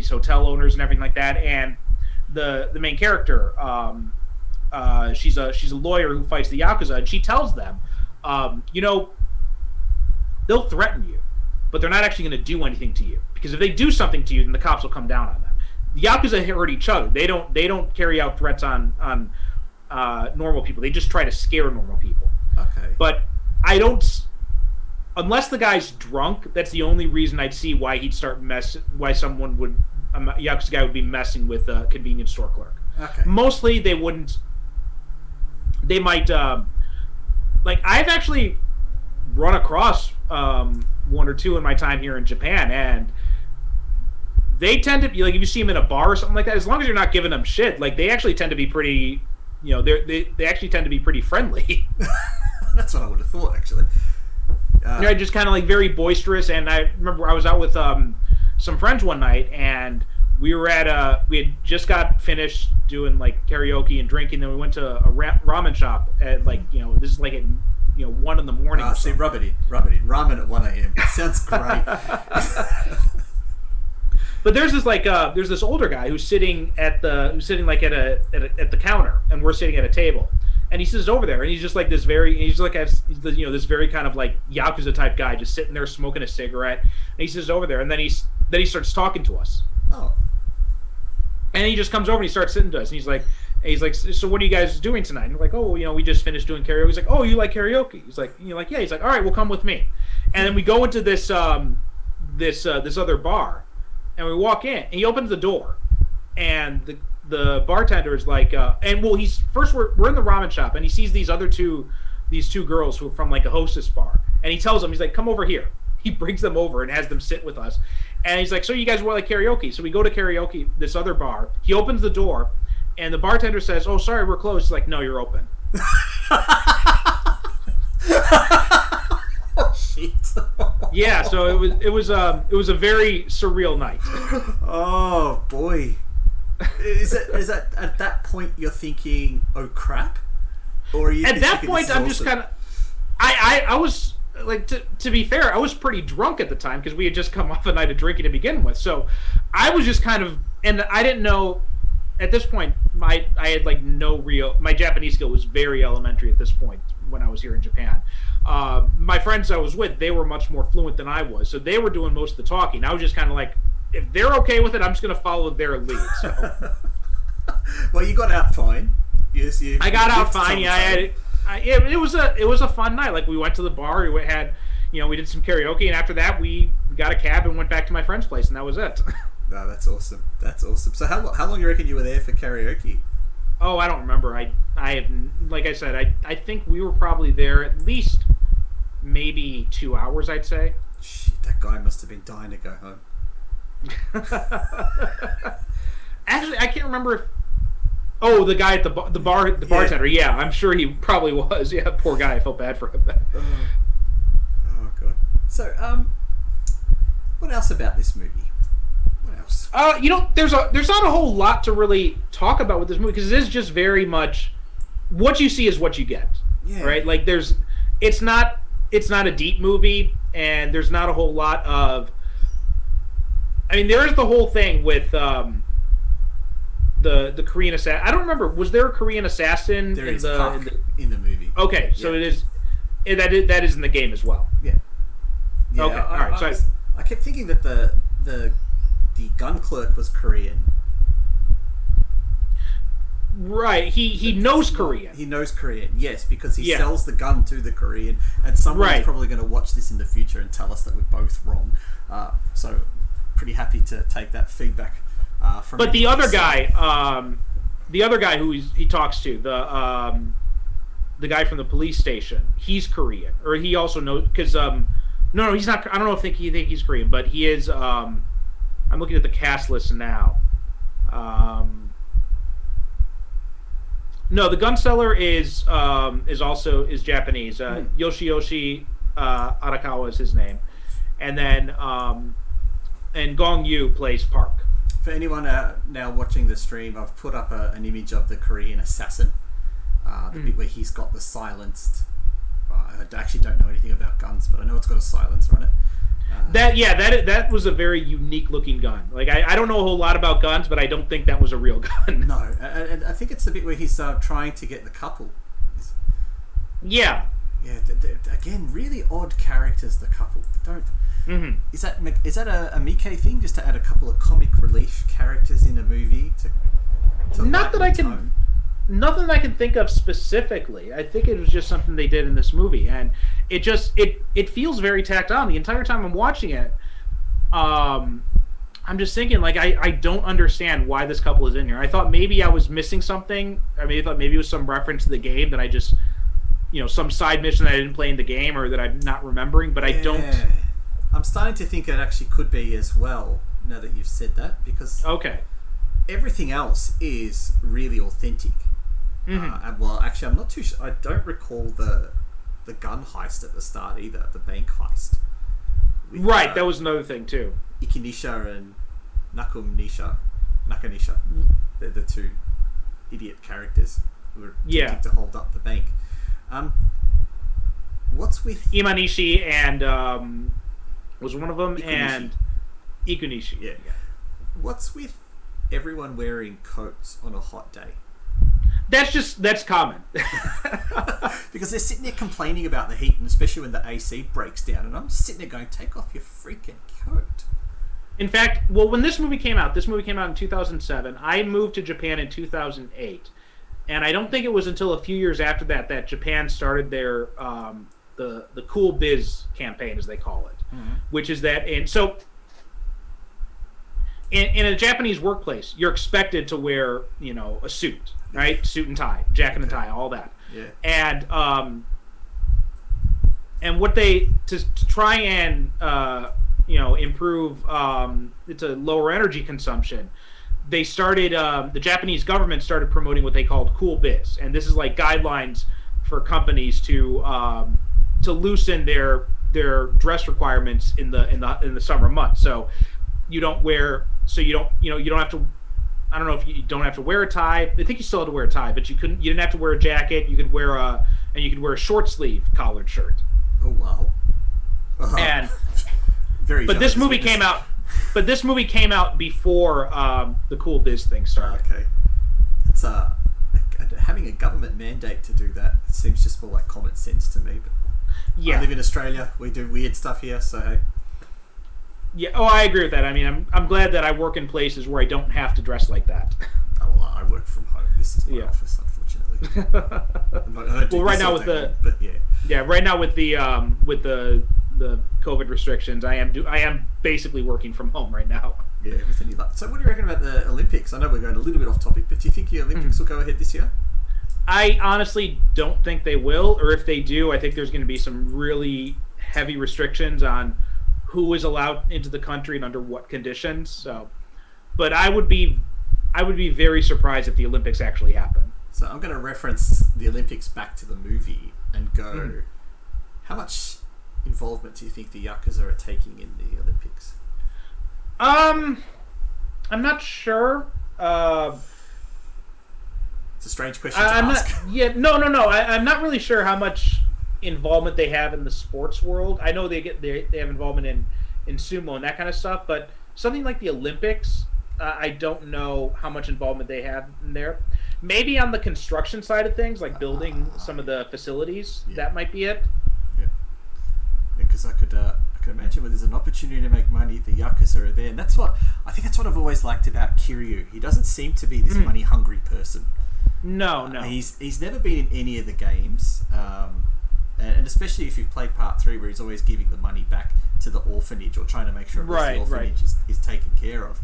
hotel owners and everything like that. And the main character, she's a lawyer who fights the Yakuza, and she tells them, they'll threaten you, but they're not actually going to do anything to you, because if they do something to you, then the cops will come down on them. The Yakuza hurt each other. They don't carry out threats on normal people. They just try to scare normal people. Okay. But unless the guy's drunk, that's the only reason I'd see why a Yakuza guy would be messing with a convenience store clerk. Okay. Mostly they wouldn't. They might. Like, I've actually run across one or two in my time here in Japan, and they tend to be like, if you see them in a bar or something like that, as long as you're not giving them shit, like, they actually tend to be pretty, they actually tend to be pretty friendly. That's what I would have thought, actually. Just kind of like very boisterous. And I remember I was out with some friends one night, and we had just got finished doing like karaoke and drinking. Then we went to a ramen shop at this is like at 1 a.m. See, rub it in. Ramen at 1 a.m. Sounds great. But there's this older guy who's sitting at the counter, and we're sitting at a table, and he sits over there, and he's just like this very kind of like Yakuza type guy, just sitting there smoking a cigarette, and he sits over there, and then he starts talking to us. Oh. And he just comes over and he starts sitting to us, and he's like, so what are you guys doing tonight? And we're like, oh, we just finished doing karaoke. He's like, oh, you like karaoke? He's like, yeah. He's like, all right, well, come with me. And then we go into this other bar, and we walk in, and he opens the door, and the bartender is like, we're in the ramen shop, and he sees these two girls who are from like a hostess bar, and he tells them, he's like, come over here. He brings them over and has them sit with us, and he's like, so you guys want like karaoke? So we go to karaoke, this other bar. He opens the door, and the bartender says, oh, sorry, we're closed. He's like, no, you're open. Oh, shit. Yeah, so it was a very surreal night. Oh boy, is that at that point you're thinking, oh crap, or are you at that point I'm just kind of I was like, to be fair, I was pretty drunk at the time because we had just come off a night of drinking to begin with, so I was just kind of, and I didn't know at this point I had like my Japanese skill was very elementary at this point when I was here in Japan. My friends I was with, they were much more fluent than I was, so they were doing most of the talking. I was just kind of like, if they're okay with it, I'm just going to follow their lead. So. Well, you got out fine. Yes, I got out fine. Yeah, it was a fun night. Like, we went to the bar, we had, we did some karaoke, and after that we got a cab and went back to my friend's place, and that was it. No, that's awesome. So how long do you reckon you were there for karaoke? Oh, I don't remember. I have, like I said, I think we were probably there at least maybe 2 hours, I'd say. Shit, that guy must have been dying to go home. Actually, I can't remember if... Oh, the guy at the bartender. Yeah, I'm sure he probably was. Yeah, poor guy. I felt bad for him. Oh, God. So, what else about this movie? What else? There's not a whole lot to really talk about with this movie, because it is just very much what you see is what you get. Yeah. Right? Like, it's not a deep movie, and there's not a whole lot of... I mean, there is the whole thing with the Korean assassin. I don't remember. Was there a Korean assassin in the movie? Okay, so yeah. That is in the game as well. Yeah. Okay. All right. I kept thinking that the gun clerk was Korean. Right. He knows Korean. He knows Korean. Yes, because he sells the gun to the Korean, and someone's probably going to watch this in the future and tell us that we're both wrong. So pretty happy to take that feedback from. But the other guy who he talks to, the guy from the police station, he's Korean, or he also knows, because no, he's not. I don't know if he's Korean, but he is. I'm looking at the cast list now. No, the gun seller is Japanese. Yoshiyoshi Arakawa is his name, and then and Gong Yu plays Park. For anyone now watching the stream, I've put up an image of the Korean assassin, the bit where he's got the silenced. I actually don't know anything about guns, but I know it's got a silencer on it. That was a very unique looking gun. Like, I don't know a whole lot about guns, but I don't think that was a real gun. No, and I think it's the bit where he's trying to get the couple. Yeah. Yeah. Again, really odd characters. The couple don't. Mm-hmm. Is that a Miike thing, just to add a couple of comic relief characters in a movie to not that I can. Nothing I can think of specifically. I think it was just something they did in this movie, and it feels very tacked on the entire time I'm watching it. I'm just thinking, like, I don't understand why this couple is in here. I thought maybe I was missing something. I thought maybe it was some reference to the game that I just, some side mission that I didn't play in the game, or that I'm not remembering. But I don't. I'm starting to think it actually could be as well, now that you've said that, because everything else is really authentic. Mm-hmm. Well, actually, I'm not too sure. I don't recall the the gun heist at the start either, the bank heist. With, right, that was another thing too. Ikinisha and Nakanisha. They're the two idiot characters who were attempting to hold up the bank. What's with Imanishi and was one of them, Ikunishi. And Ikunishi. Yeah. What's with everyone wearing coats on a hot day? That's common. Because they're sitting there complaining about the heat, and especially when the AC breaks down, and I'm just sitting there going, take off your freaking coat. In fact, well, when this movie came out in 2007. I moved to Japan in 2008, and I don't think it was until a few years after that that Japan started their the Cool Biz campaign, as they call it, which is that in a Japanese workplace, you're expected to wear, a suit, right? Suit and tie, jacket and tie, all that. Yeah. And what they to try and improve to lower energy consumption, they started the Japanese government started promoting what they called Cool Biz, and this is like guidelines for companies to loosen their dress requirements in the summer months. So you don't have to. I don't know if you don't have to wear a tie. I think you still had to wear a tie, but you didn't have to wear a jacket. You could wear a short sleeve collared shirt. Oh wow! And very. But this movie came out. But this movie came out before the Cool Biz thing started. Okay, it's having a government mandate to do that. It seems just more like common sense to me. But yeah, I live in Australia. We do weird stuff here, so hey. Yeah. Oh, I agree with that. I mean, I'm glad that I work in places where I don't have to dress like that. Oh, well, I work from home. This is my office, unfortunately. Right now with the COVID restrictions, I am basically working from home right now. Yeah, with any luck. So, what do you reckon about the Olympics? I know we're going a little bit off topic, but do you think the Olympics will go ahead this year? I honestly don't think they will, or if they do, I think there's going to be some really heavy restrictions on who is allowed into the country and under what conditions. So, but I would be very surprised if the Olympics actually happen. So I'm going to reference the Olympics back to the movie and go, how much involvement do you think the Yakuza are taking in the Olympics? I'm not sure. It's a strange question to ask. I'm not really sure how much involvement they have in the sports world. I know they have involvement in sumo and that kind of stuff, but something like the Olympics, I don't know how much involvement they have in there. Maybe on the construction side of things, like building some of the facilities, that might be it. Yeah, because I could imagine when there's an opportunity to make money, the Yakuza are there, and that's what I've always liked about Kiryu. He doesn't seem to be this money hungry person. No. He's never been in any of the games. And especially if you've played part 3 where he's always giving the money back to the orphanage or trying to make sure the orphanage is taken care of.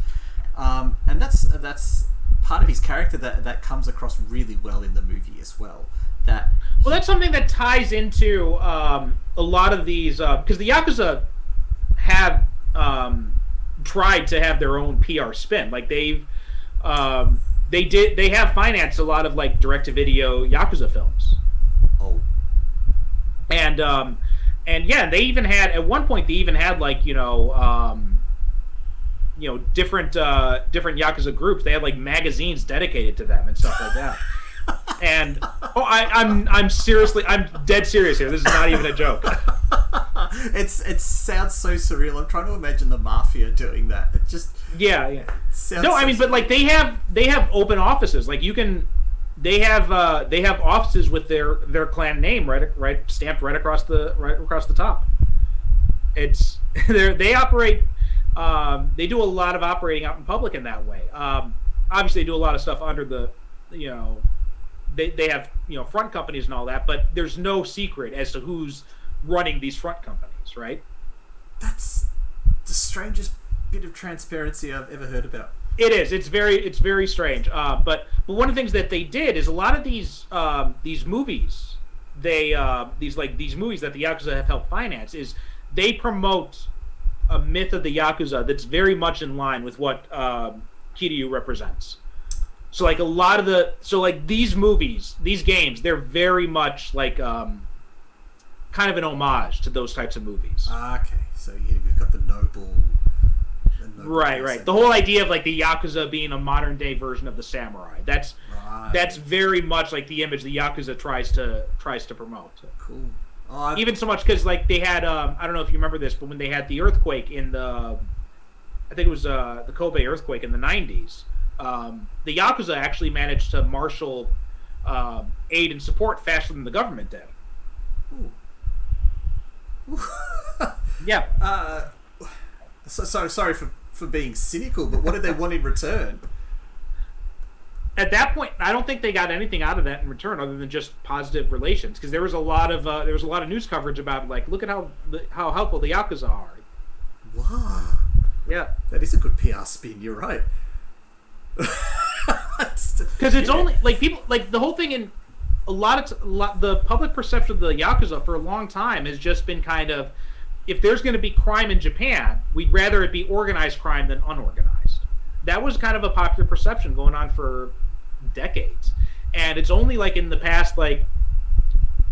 And that's part of his character that comes across really well in the movie as well. That's something that ties into a lot of these, because the Yakuza have tried to have their own PR spin. Like they have financed a lot of like direct-to-video Yakuza films. Oh. And they even had at one point like different Yakuza groups. They had like magazines dedicated to them and stuff like that. And I'm dead serious here. This is not even a joke. It sounds so surreal. I'm trying to imagine the mafia doing that. It just but like they have open offices. Like they have offices with their clan name right stamped right across the top. They operate. They do a lot of operating out in public in that way. Obviously, they do a lot of stuff under the they have front companies and all that, but there's no secret as to who's running these front companies, right? That's the strangest bit of transparency I've ever heard about. It is. It's very strange. But one of the things that they did is a lot of these movies, these movies that the Yakuza have helped finance, is they promote a myth of the Yakuza that's very much in line with what Kiryu represents. So like a lot of these movies, these games, they're very much like kind of an homage to those types of movies. Okay, so you've got the noble. Right. The whole idea of like the Yakuza being a modern day version of the samurai. That's very much like the image the Yakuza tries to promote. Cool. Even so much because like they had I don't know if you remember this, but when they had the earthquake in the, I think it was the Kobe earthquake in the 90s, the Yakuza actually managed to marshal aid and support faster than the government did. Ooh. Yeah. So sorry for being cynical, but what did they want in return? At that point, I don't think they got anything out of that in return, other than just positive relations. Because there was a lot of news coverage about like, look at how helpful the Yakuza are. Wow. Yeah, that is a good PR spin. You're right. Because it's only like people like the whole thing in the public perception of the Yakuza for a long time has just been kind of, if there's going to be crime in Japan, we'd rather it be organized crime than unorganized. That was kind of a popular perception going on for decades. And it's only like in the past, like,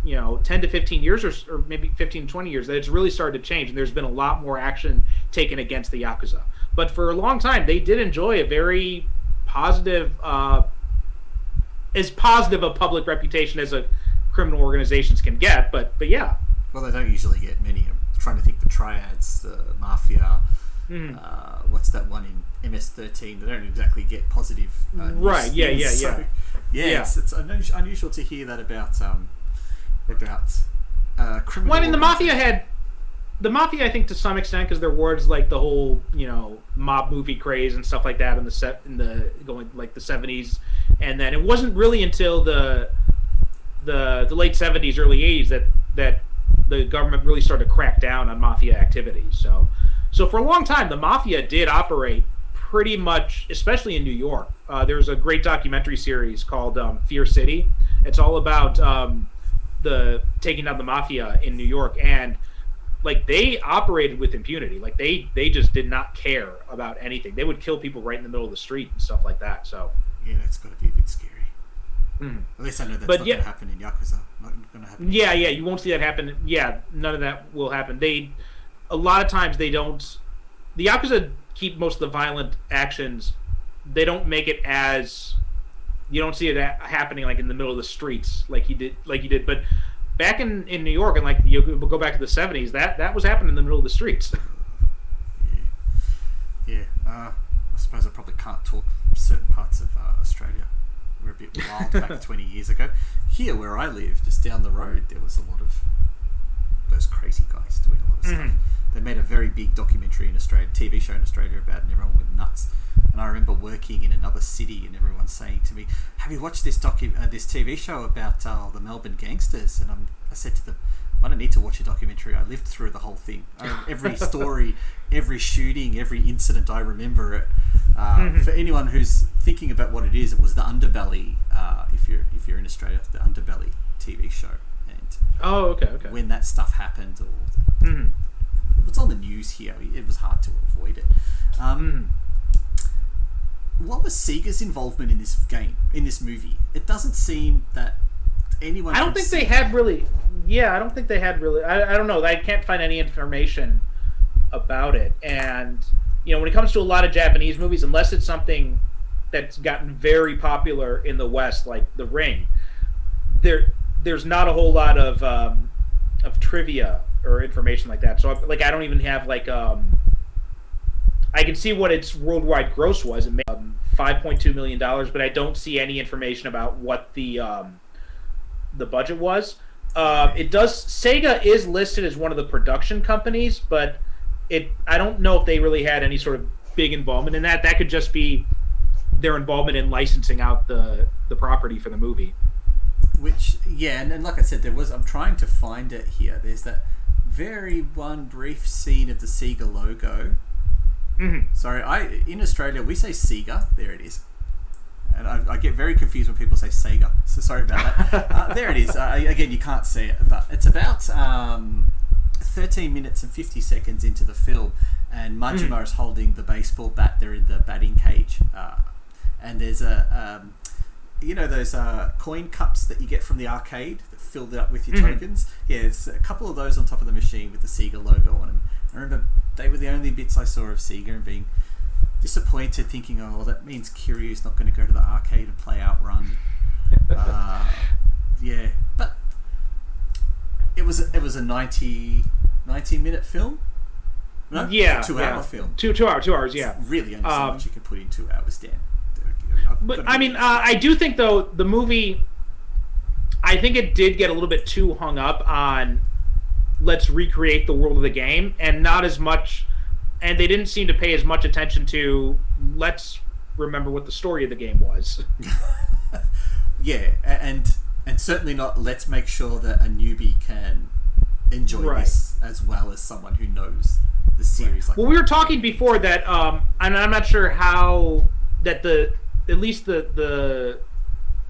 10 to 15 years or maybe 15 to 20 years that it's really started to change. And there's been a lot more action taken against the Yakuza. But for a long time, they did enjoy a very positive, as positive a public reputation as a criminal organizations can get. But yeah. Well, they don't usually get many. I'm trying to think the triads, the mafia. What's that one in MS-13? They don't exactly get positive. Right. Yeah. It's unusual to hear that about criminal. Well, I mean, the mafia, I think, to some extent, because there was like the whole mob movie craze and stuff like that in the 70s, and then it wasn't really until the late 70s, early 80s that the government really started to crack down on mafia activities. So for a long time, the mafia did operate pretty much, especially in New York. There's a great documentary series called Fear City. It's all about the taking down the mafia in New York, and like they operated with impunity. Like they just did not care about anything. They would kill people right in the middle of the street and stuff like that. So yeah, that's got to be a bit scary. At least I know that's not going to happen in Yakuza. Not going to happen. Yeah, you won't see that happen. Yeah, none of that will happen. A lot of times they don't. The Yakuza keep most of the violent actions. They don't make it as. You don't see it happening like in the middle of the streets like you did. But back in New York, and like you go back to the 70s, that was happening in the middle of the streets. Yeah. I suppose I probably can't talk certain parts of Australia. We're a bit wild back 20 years ago. Here, where I live, just down the road, there was a lot of those crazy guys doing a lot of stuff. They made a very big documentary in Australia, TV show in Australia about it, and everyone went nuts. And I remember working in another city and everyone saying to me, have you watched this this TV show about the Melbourne gangsters? And I said to them, I don't need to watch a documentary. I lived through the whole thing. Every story, every shooting, every incident, I remember it. For anyone who's thinking about what it is, it was the Underbelly, if you're in Australia, the Underbelly TV show. And okay. When that stuff happened, or it was on the news here, it was hard to avoid it. What was Sega's involvement in this game, in this movie? It doesn't seem that anyone. I don't think they had really. Yeah, I don't think they had really. I don't know. I can't find any information about it. And when it comes to a lot of Japanese movies, unless it's something that's gotten very popular in the West, like The Ring, there's not a whole lot of trivia or information like that. So I don't even have I can see what its worldwide gross was. It made $5.2 million, but I don't see any information about what the budget was. Sega is listed as one of the production companies, but I don't know if they really had any sort of big involvement in that. That could just be their involvement in licensing out the property for the movie. Which, yeah, and like I said, I'm trying to find it here. There's that very one brief scene of the Sega logo. Sorry, in Australia we say Sega. There it is, and I get very confused when people say Sega. So sorry about that. There it is. Again, you can't see it, but it's about 13 minutes and 50 seconds into the film, and Majima is holding the baseball bat. They're in the batting cage, and there's you know those coin cups that you get from the arcade that filled it up with your tokens? Yeah, it's a couple of those on top of the machine with the Sega logo on them. I remember they were the only bits I saw of Sega and being disappointed, thinking, oh, well, that means Kiryu's not going to go to the arcade and play Outrun. Yeah, but it was a 90-minute film. No? Yeah, 2-hour film. 2 hours, yeah. It's really only so much you can put in 2 hours, Dan. But I mean, I do think though the movie, I think it did get a little bit too hung up on let's recreate the world of the game, and not as much, and they didn't seem to pay as much attention to let's remember what the story of the game was. Yeah, and certainly not let's make sure that a newbie can enjoy this as well as someone who knows the series. Like, well, we were talking before that, and I'm not sure how that at least the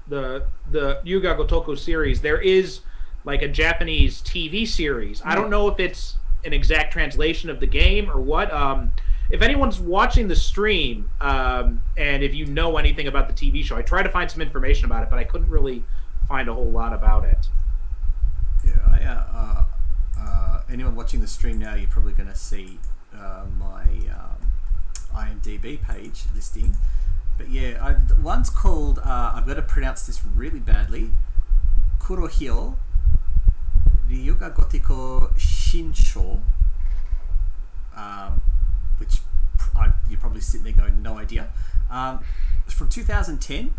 Yuga Gotoku series, there is like a Japanese TV series. I don't know if it's an exact translation of the game or what. If anyone's watching the stream, and if you know anything about the TV show, I tried to find some information about it, but I couldn't really find a whole lot about it. Yeah, anyone watching the stream now, you're probably going to see my IMDb page listing. But yeah, one's called, I'm going to pronounce this really badly, Kurohyo Ryuga Gotiko Shinsho, which you're probably sitting there going, no idea. It's from 2010,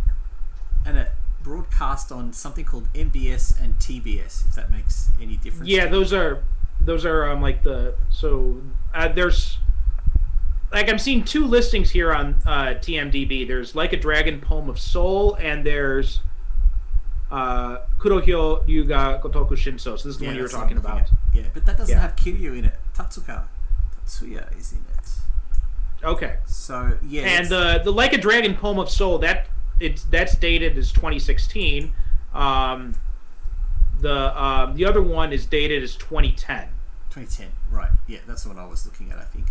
and it broadcast on something called MBS and TBS, if that makes any difference. Yeah, those are like there's, like, I'm seeing 2 listings here on TMDB. There's Like a Dragon, Poem of Soul, and there's Kurohyo Ryuga Gotoku Shinso. So this is the one you were talking about. Yeah, but that doesn't have Kiryu in it. Tatsuya is in it. Okay. So yeah. And the Like a Dragon, Poem of Soul, that's dated as 2016. The other one is dated as 2010. 2010, right? Yeah, that's the one I was looking at, I think.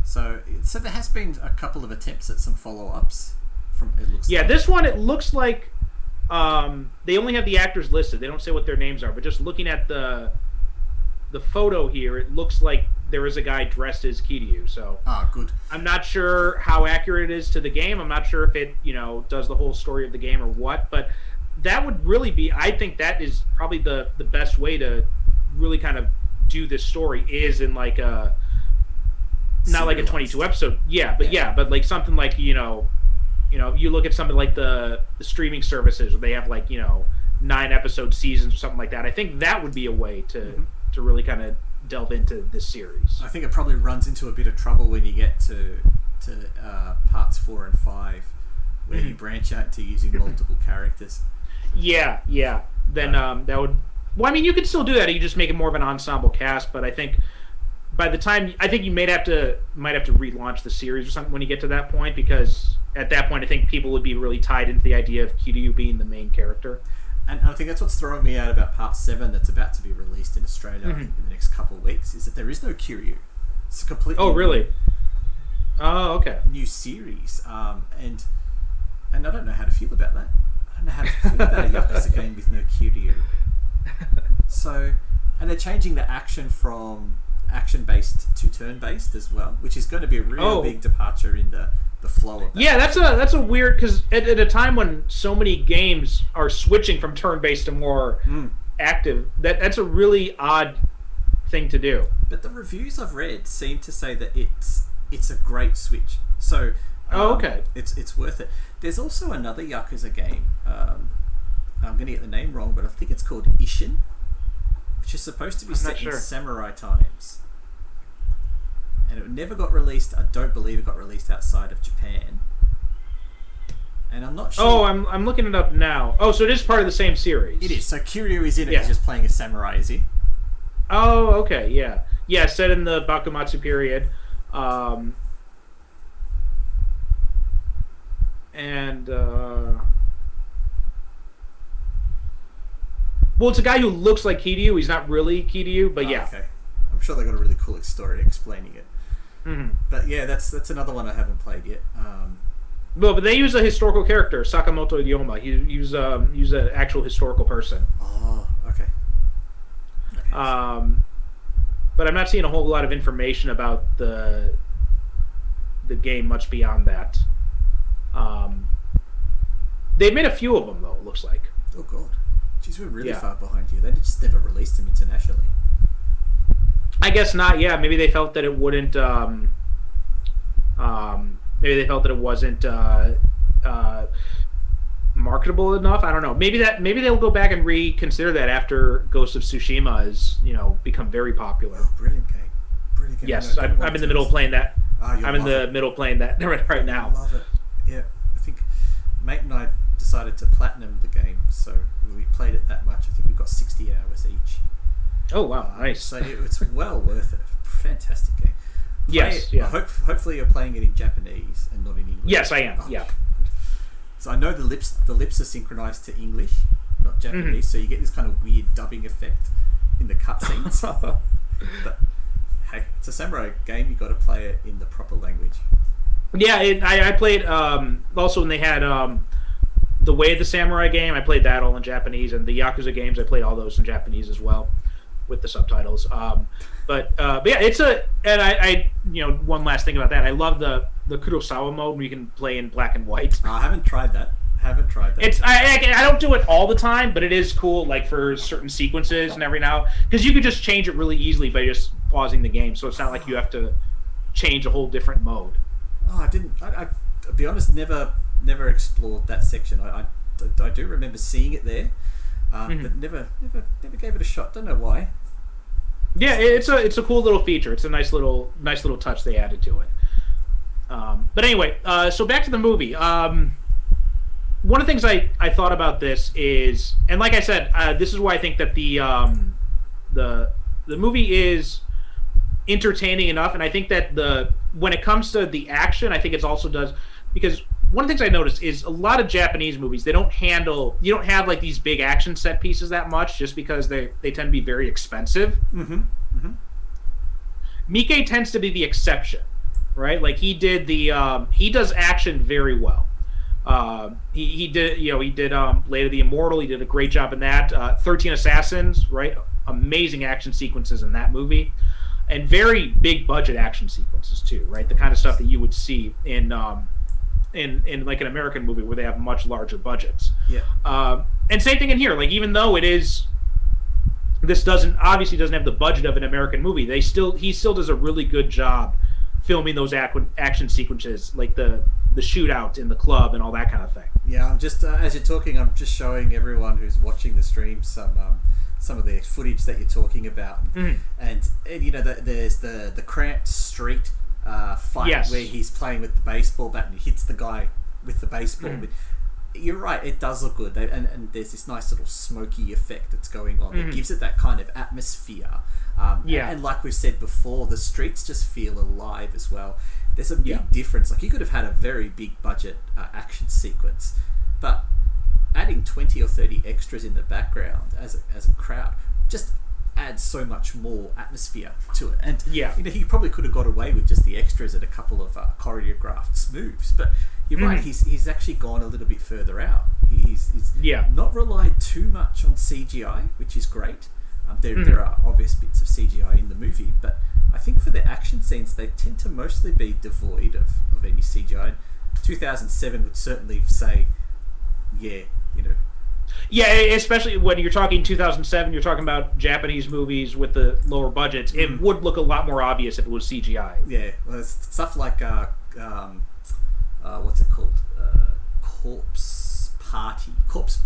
So there has been a couple of attempts at some follow-ups. This one, it looks like they only have the actors listed. They don't say what their names are, but just looking at the photo here, it looks like there is a guy dressed as Kiryu. So good. I'm not sure how accurate it is to the game. I'm not sure if it does the whole story of the game or what, but that would really be, I think that is probably the best way to really kind of do this story, is in like a not like a 22 episode, but like something like you look at something like the streaming services where they have like 9 episode seasons or something like that. I think that would be a way to really kind of delve into this series. I think it probably runs into a bit of trouble when you get to parts 4 and 5, where you branch out to using multiple characters. Yeah. Then that would. Well, I mean, you could still do that. You just make it more of an ensemble cast. But I think by the time, I think you might have to relaunch the series or something when you get to that point, because at that point, I think people would be really tied into the idea of Kiryu being the main character. And I think that's what's throwing me out about Part 7 that's about to be released in Australia in the next couple of weeks, is that there is no Kiryu. It's a completely new series. And I don't know how to feel about that. I don't know how to feel about a Yakuza game with no Kiryu. So, and they're changing the action from action-based to turn-based as well, which is going to be a real big departure in the flow of that. Yeah, that's a weird, because at a time when so many games are switching from turn-based to more active, that's a really odd thing to do. But the reviews I've read seem to say that it's a great switch. So it's worth it. There's also another Yakuza game. I'm going to get the name wrong, but I think it's called Ishin, which is supposed to be set in samurai times. And it never got released. I don't believe it got released outside of Japan. And I'm not sure. Oh, I'm looking it up now. Oh, so it is part of the same series. It is. So Kiryu is in it. He's just playing a samurai, is he? Oh, okay, yeah. Yeah, set in the Bakumatsu period. Well, it's a guy who looks like Kiryu. He's not really Kiryu, but yeah. Okay. I'm sure they got a really cool story explaining it. But yeah, that's another one I haven't played yet. Well, but they use a historical character, Sakamoto Ryoma. He was an actual historical person. Oh, okay. But I'm not seeing a whole lot of information about the game much beyond that. They've made a few of them though. It looks like. Oh god, geez, we're really far behind you. They just never released them internationally. I guess not. Yeah, maybe they felt that it wouldn't. Maybe they felt that it wasn't marketable enough. I don't know. Maybe they'll go back and reconsider that after Ghost of Tsushima has become very popular. Oh, brilliant game. Brilliant game. Yes, I'm in the middle of playing that. I'm in the middle playing that right now. I love it. Yeah, I think mate and I decided to platinum the game, so we played it that much. I think we got 60 hours each. Oh wow, nice. So it's well worth it. Fantastic game. Yes, yeah. Hopefully you're playing it in Japanese and not in English. Yes, I am. Yeah. So I know the lips are synchronized to English, not Japanese. So you get this kind of weird dubbing effect in the cutscenes. But hey, it's a samurai game. You got to play it in the proper language. Yeah, I played also when they had the Way of the Samurai game. I played that all in Japanese, and the Yakuza games I played all those in Japanese as well, with the subtitles. But yeah, I one last thing about that. I love the Kurosawa mode where you can play in black and white. I haven't tried that. I don't do it all the time, but it is cool, like for certain sequences and every now, because you could just change it really easily by just pausing the game, so it's not like you have to change a whole different mode. Oh, I didn't. To be honest, never explored that section. I do remember seeing it there, but never gave it a shot. Don't know why. Yeah, it's a cool little feature. It's a nice little touch they added to it. But anyway, so back to the movie. One of the things I thought about this is, and like I said, this is why I think that the movie is entertaining enough, and I think that when it comes to the action, I think it also does, because one of the things I noticed is a lot of Japanese movies, you don't have like these big action set pieces that much, just because they tend to be very expensive. Miike tends to be the exception, right? Like he does action very well. He did Blade of the Immortal. He did a great job in that. 13 Assassins, right? Amazing action sequences in that movie, and very big budget action sequences too, right? The kind of stuff that you would see in like an American movie where they have much larger budgets. Yeah. And same thing in here. Like, even though this obviously doesn't have the budget of an American movie, he still does a really good job filming those action sequences, like the shootout in the club and all that kind of thing. Yeah, I'm just as you're talking, I'm just showing everyone who's watching the stream some of the footage that you're talking about, and there's the cramped street fight where he's playing with the baseball bat and he hits the guy with the baseball. But you're right, it does look good, and there's this nice little smoky effect that's going on that gives it that kind of atmosphere. And like we've said before, the streets just feel alive as well. There's a big difference. Like, you could have had a very big budget action sequence, but adding 20 or 30 extras in the background as a crowd just adds so much more atmosphere to it. And he probably could have got away with just the extras and a couple of choreographed moves, but you're right, he's actually gone a little bit further out. He's not relied too much on CGI, which is great. There are obvious bits of CGI in the movie, but I think for the action scenes, they tend to mostly be devoid of any CGI. 2007 would certainly say, Yeah, especially when you're talking 2007, you're talking about Japanese movies with the lower budgets. It would look a lot more obvious if it was CGI. Yeah, well, it's stuff like what's it called? Corpse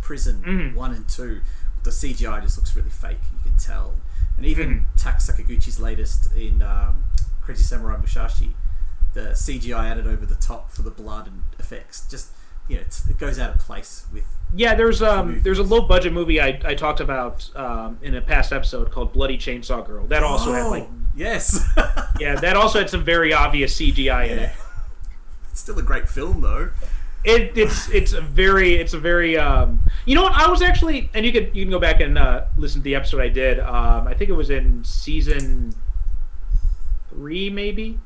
Prison 1 and 2. The CGI just looks really fake, you can tell. And even Tak Sakaguchi's latest in Crazy Samurai Musashi, the CGI added over the top for the blood and effects, just it goes out of place with. Yeah, there's a low budget movie I talked about in a past episode called Bloody Chainsaw Girl. That also had that also had some very obvious CGI in it. It's still a great film though. It's a very you know what, I was actually, and you can go back and listen to the episode I did. I think it was in season 3 maybe.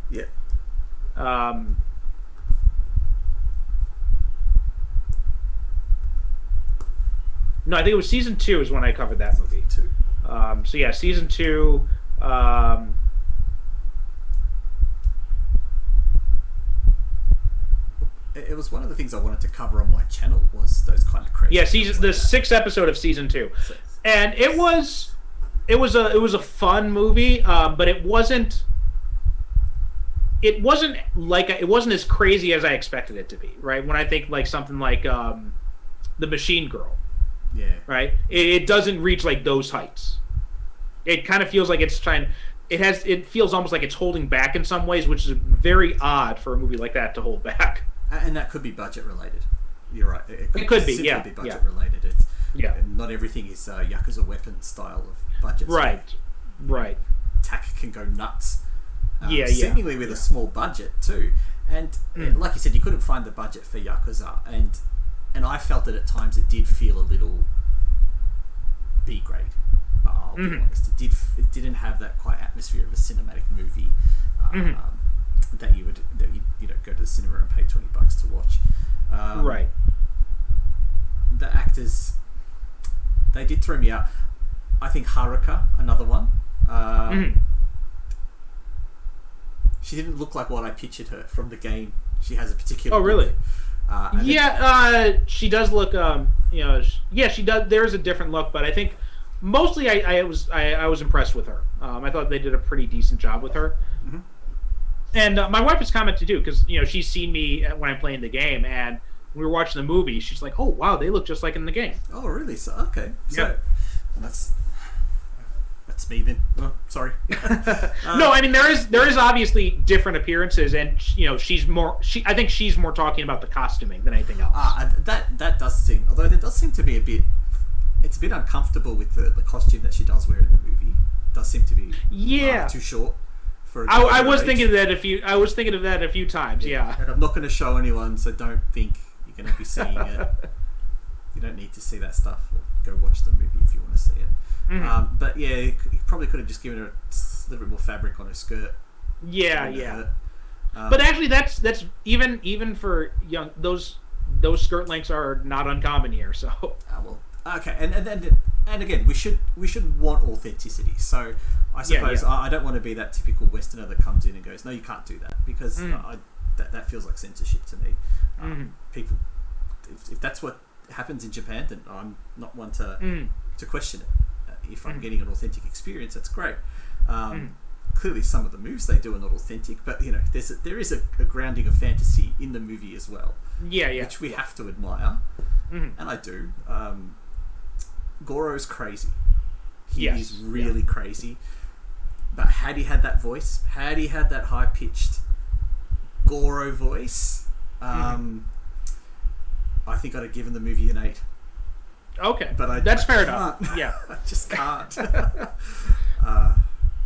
No, I think it was season 2 is when I covered that movie. Two. So yeah, season 2. It was one of the things I wanted to cover on my channel was those kind of crazy. Yeah, the 6th episode of season 2, and it was a fun movie, but it wasn't as crazy as I expected it to be. Right, when I think like something like the Machine Girl. Yeah. Right, it doesn't reach like those heights. It kind of feels like it's trying. It feels almost like it's holding back in some ways, which is very odd for a movie like that to hold back. And that could be budget related. You're right. It could be budget related. It's, not everything is Yakuza weapon style of budget. Right. TAC can go nuts. Seemingly with a small budget too. And like you said, you couldn't find the budget for Yakuza, and I felt that at times it did feel a little B grade. I'll be honest. It didn't have that quite atmosphere of a cinematic movie. That you go to the cinema and pay $20 to watch. Right. The actors, they did throw me out. I think Haruka, another one. She didn't look like what I pictured her from the game. She has a particular. Oh, really? Look. She does look. She does. There's a different look, but I think mostly I was impressed with her. I thought they did a pretty decent job with her. Mm-hmm. And my wife has commented too, because she's seen me when I'm playing the game, and we were watching the movie. She's like, "Oh wow, they look just like in the game." Oh really? So okay, so that's me then. Oh, sorry. No, I mean there is obviously different appearances, and she's more. I think she's more talking about the costuming than anything else. That does seem, although there does seem to be a bit. It's a bit uncomfortable with the costume that she does wear in the movie. It does seem to be too short. I was thinking of that a few times. Yeah. And I'm not going to show anyone, so don't think you're going to be seeing it. You don't need to see that stuff. Go watch the movie if you want to see it. Mm-hmm. But yeah, you probably could have just given her a little bit more fabric on her skirt. Yeah. But actually, that's even for young those skirt lengths are not uncommon here. So. Okay, and again, we should want authenticity. So I suppose I don't want to be that typical Westerner that comes in and goes, "No, you can't do that," because that feels like censorship to me. People, if that's what happens in Japan, then I'm not one to question it. If I'm getting an authentic experience, that's great. Clearly, some of the moves they do are not authentic, but there is a grounding of fantasy in the movie as well. Which we have to admire, and I do. Goro's crazy. He is really crazy. But had he had that voice, had he had that high-pitched Goro voice, I think I'd have given the movie an 8. Okay, but that's fair enough. Yeah, I just can't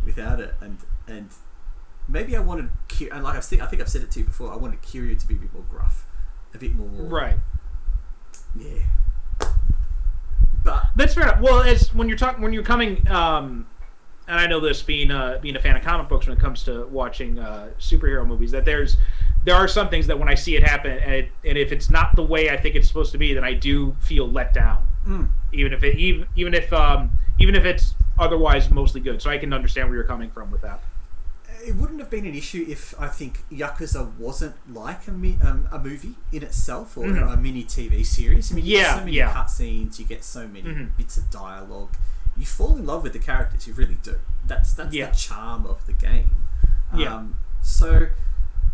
without it. And maybe I wanted, and like I think I've said it to you before, I wanted Kiryu to be a bit more gruff, a bit more. Right. Yeah. But that's fair enough. Well, when you're coming, and I know this being a fan of comic books when it comes to watching superhero movies, that there are some things that when I see it happen, and if it's not the way I think it's supposed to be, then I do feel let down. Even if it's otherwise mostly good. So I can understand where you're coming from with that. It wouldn't have been an issue if I think Yakuza wasn't like a movie in itself, or a mini TV series. I mean, you get so many cutscenes, you get so many bits of dialogue. You fall in love with the characters, you really do. That's the charm of the game. So,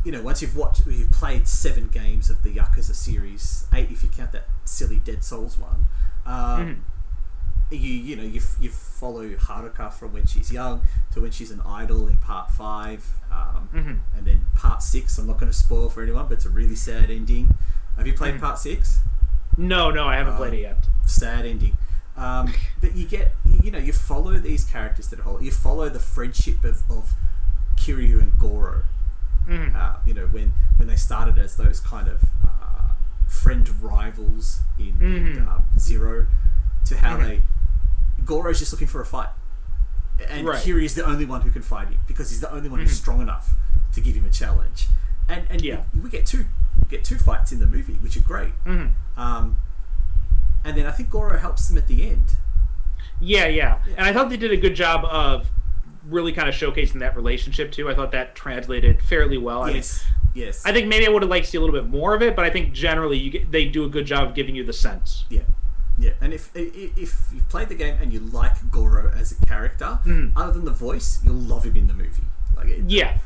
once you've played 7 games of the Yakuza series, 8 if you count that silly Dead Souls one. You follow Haruka from when she's young to when she's an idol in part 5, and then part 6. I'm not going to spoil for anyone, but it's a really sad ending. Have you played part 6? No, I haven't played it yet. Sad ending. But you follow these characters that whole. You follow the friendship of Kiryu and Goro. When they started as those kind of friend rivals in Zero, to how Goro's just looking for a fight, and Kiryu's the only one who can fight him because he's the only one who's strong enough to give him a challenge. And we get two fights in the movie, which are great. and then I think Goro helps them at the end. Yeah. And I thought they did a good job of really kind of showcasing that relationship too. I thought that translated fairly well. Yes. I think maybe I would have liked to see a little bit more of it, but I think generally they do a good job of giving you the sense. Yeah, and if you've played the game and you like Goro as a character, other than the voice, you'll love him in the movie.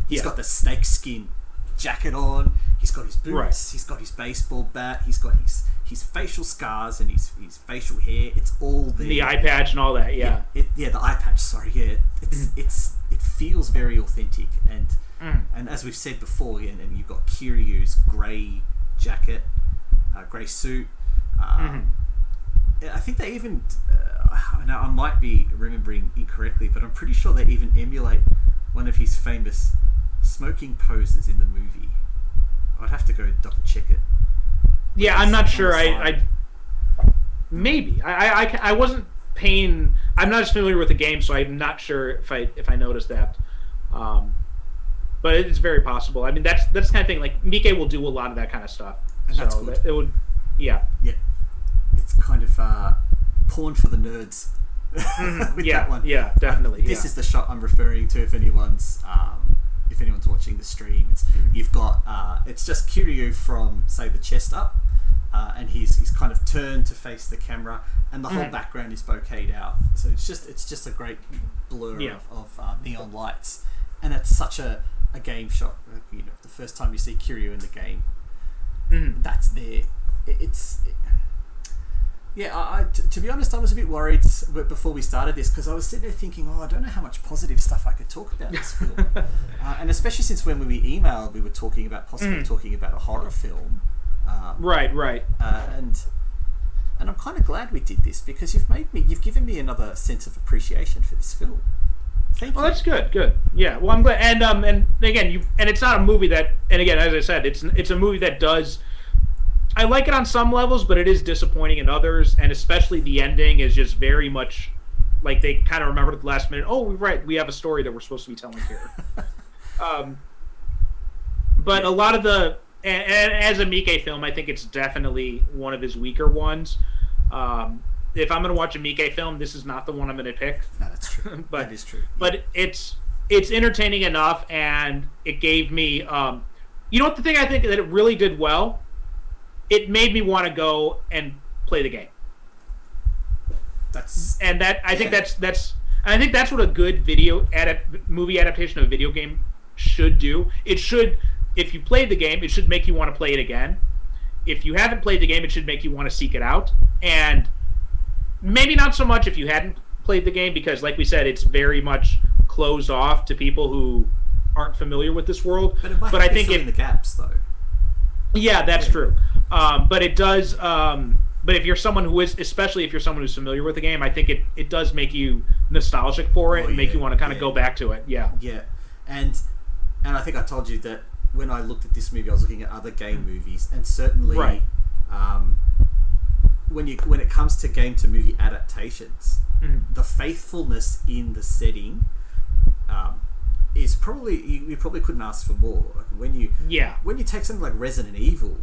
He's got the snake skin jacket on. He's got his boots. Right. He's got his baseball bat. He's got his facial scars and his facial hair. It's all there. The eye patch and all that. Yeah. The eye patch. Sorry. Yeah. It feels very authentic, and as we've said before, and you've got Kiryu's grey jacket, grey suit. I think they even. Now I might be remembering incorrectly, but I'm pretty sure they even emulate one of his famous smoking poses in the movie. I'd have to go double check it. Yeah, I'm not sure. I maybe I wasn't paying. I'm not as familiar with the game, so I'm not sure if I noticed that. But it's very possible. I mean, that's the kind of thing. Like Mike will do a lot of that kind of stuff. And so that's good. It would. Yeah. It's kind of porn for the nerds. With that one. Yeah, definitely. This is the shot I'm referring to. If anyone's watching the stream, you've got it's just Kiryu from, say, the chest up, and he's kind of turned to face the camera, and the whole background is bokeh'd out. So it's just a great blur of neon lights, and it's such a game shot. The first time you see Kiryu in the game, that's there. To be honest, I was a bit worried before we started this, because I was sitting there thinking, I don't know how much positive stuff I could talk about this film. And especially since when we emailed, we were talking about possibly talking about a horror film. Right. And I'm kind of glad we did this, because you've given me another sense of appreciation for this film. Thank you. Well, that's good. Yeah. Well, I'm glad. And again, and it's not a movie that. And again, as I said, it's a movie that does. I like it on some levels, but it is disappointing in others, and especially the ending is just very much like they kind of remembered at the last minute. Oh, right, we have a story that we're supposed to be telling here. But a lot of and as a Mike film, I think it's definitely one of his weaker ones. If I'm going to watch a Mike film, this is not the one I'm going to pick. No, that's true. That is true. But it's entertaining enough, and it gave me. You know what? The thing I think that it really did well. It made me want to go and play the game. I think that's what a good movie adaptation of a video game should do. It should, if you played the game, it should make you want to play it again. If you haven't played the game, it should make you want to seek it out. And maybe not so much if you hadn't played the game, because like we said, it's very much closed off to people who aren't familiar with this world. But I think in the gaps though. Yeah, that's true. But it does. But if you're someone who is, especially if you're someone who's familiar with the game, I think it does make you nostalgic for it and make you want to kind of go back to it. Yeah. Yeah, and I think I told you that when I looked at this movie, I was looking at other game movies, and certainly, when it comes to game to movie adaptations, the faithfulness in the setting. Is probably you probably couldn't ask for more. Like when you take something like Resident Evil,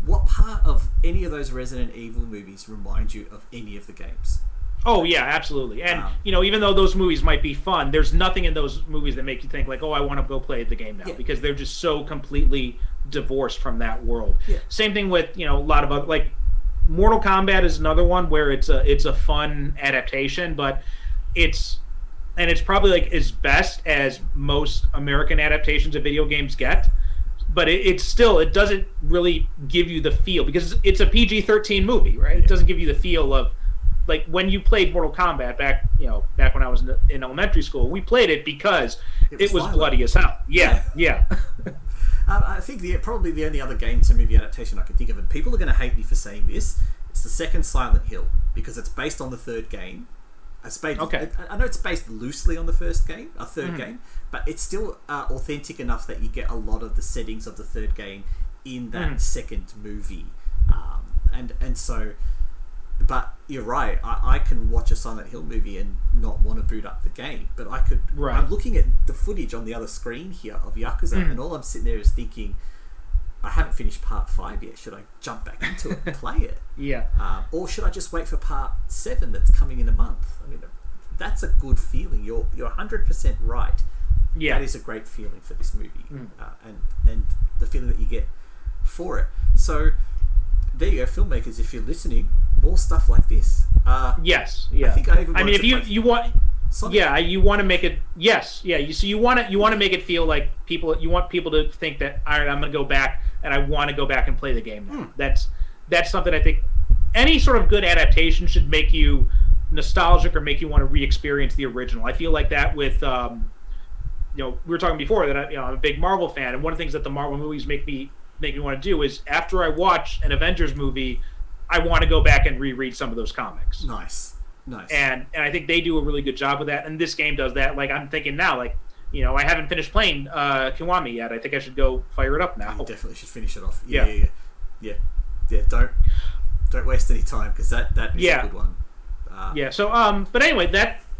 what part of any of those Resident Evil movies remind you of any of the games? Oh yeah, absolutely. And even though those movies might be fun, there's nothing in those movies that make you think like, oh, I want to go play the game now, because they're just so completely divorced from that world. Yeah. Same thing with a lot of other, like Mortal Kombat is another one where it's a fun adaptation, but it's probably like as best as most American adaptations of video games get, but it doesn't really give you the feel, because it's a PG-13 movie, right? It doesn't give you the feel of like when you played Mortal Kombat back when I was in elementary school. We played it because it was bloody as hell. Yeah. I think probably the only other game to movie adaptation I can think of, and people are going to hate me for saying this, it's the second Silent Hill, because it's based on the third game. I know it's based loosely on the third game, but it's still authentic enough that you get a lot of the settings of the third game in that second movie, and so. But you're right. I can watch a Silent Hill movie and not want to boot up the game, but I could. Right. I'm looking at the footage on the other screen here of Yakuza, and all I'm sitting there is thinking, I haven't finished part 5 yet. Should I jump back into it and play it? Yeah. Or should I just wait for part 7 that's coming in a month? I mean, that's a good feeling. You're 100% right. Yeah. That is a great feeling for this movie, and the feeling that you get for it. So there you go, filmmakers. If you're listening, more stuff like this. Yes. Yeah. I think I even. I mean, if you want. Sonic. Yeah, you want to make it. Yes, yeah. You want to make it feel like people. You want people to think that, all right, I'm going to go back and I want to go back and play the game now. That's something I think any sort of good adaptation should make you nostalgic or make you want to re-experience the original. I feel like that with, we were talking before that I'm a big Marvel fan, and one of the things that the Marvel movies make me want to do is after I watch an Avengers movie, I want to go back and reread some of those comics. Nice. And I think they do a really good job with that, and this game does that. Like, I'm thinking now, like, I haven't finished playing Kiwami yet. I think I should go fire it up now. You definitely should finish it off. Yeah. Don't waste any time, because that is a good one. So but anyway,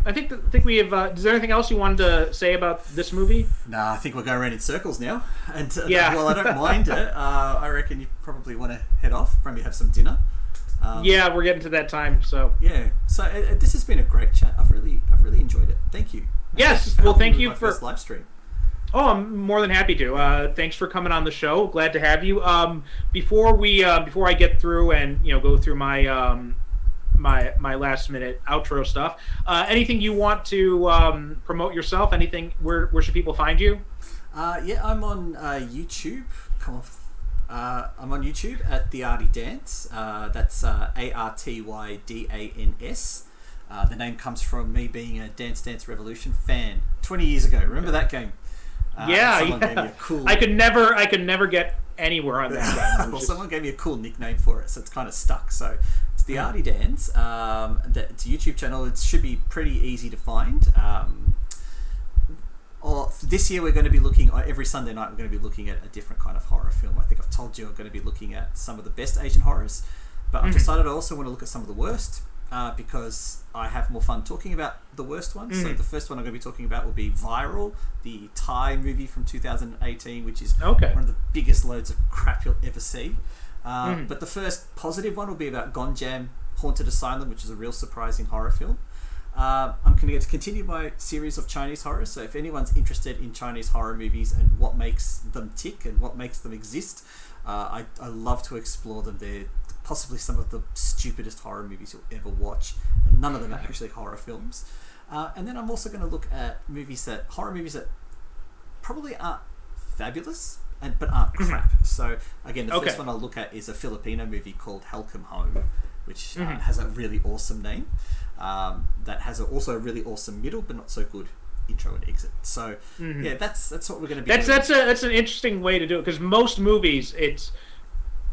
I think we have. Is there anything else you wanted to say about this movie? Nah, I think we're going around in circles now. And well, I don't mind it. I reckon you probably want to head off. Probably have some dinner. We're getting to that time. So So this has been a great chat. I've really enjoyed it. Thank you. Yes. Thank you for first live stream. Oh, I'm more than happy to. Thanks for coming on the show. Glad to have you. Before I get through and go through my my last minute outro stuff, anything you want to promote yourself? Anything? Where should people find you? I'm on YouTube. I'm on YouTube at the Arty Dance. That's ARTYDANS. The name comes from me being a Dance Dance Revolution fan 20 years ago. Remember that game? Someone gave me a cool. I could never get anywhere on that game. Well, someone gave me a cool nickname for it, so it's kind of stuck. So it's the Arty Dance. It's a YouTube channel. It should be pretty easy to find. This year we're going to be looking, every Sunday night we're going to be looking at a different kind of horror film. I think I've told you I'm going to be looking at some of the best Asian horrors, but I've decided I also want to look at some of the worst, because I have more fun talking about the worst ones. So the first one I'm going to be talking about will be Viral, the Thai movie from 2018, which is one of the biggest loads of crap you'll ever see. But the first positive one will be about Gonjam Haunted Asylum, which is a real surprising horror film. I'm going to continue my series of Chinese horror, so if anyone's interested in Chinese horror movies and what makes them tick and what makes them exist, I love to explore them. They're possibly some of the stupidest horror movies you'll ever watch, and none of them are actually horror films. And then I'm also going to look at horror movies that probably aren't fabulous, but aren't crap. So again, the first one I'll look at is a Filipino movie called Hell Come Home, which has a really awesome name. That has also a really awesome middle, but not so good intro and exit. So that's what we're going to be. That's an interesting way to do it, because most movies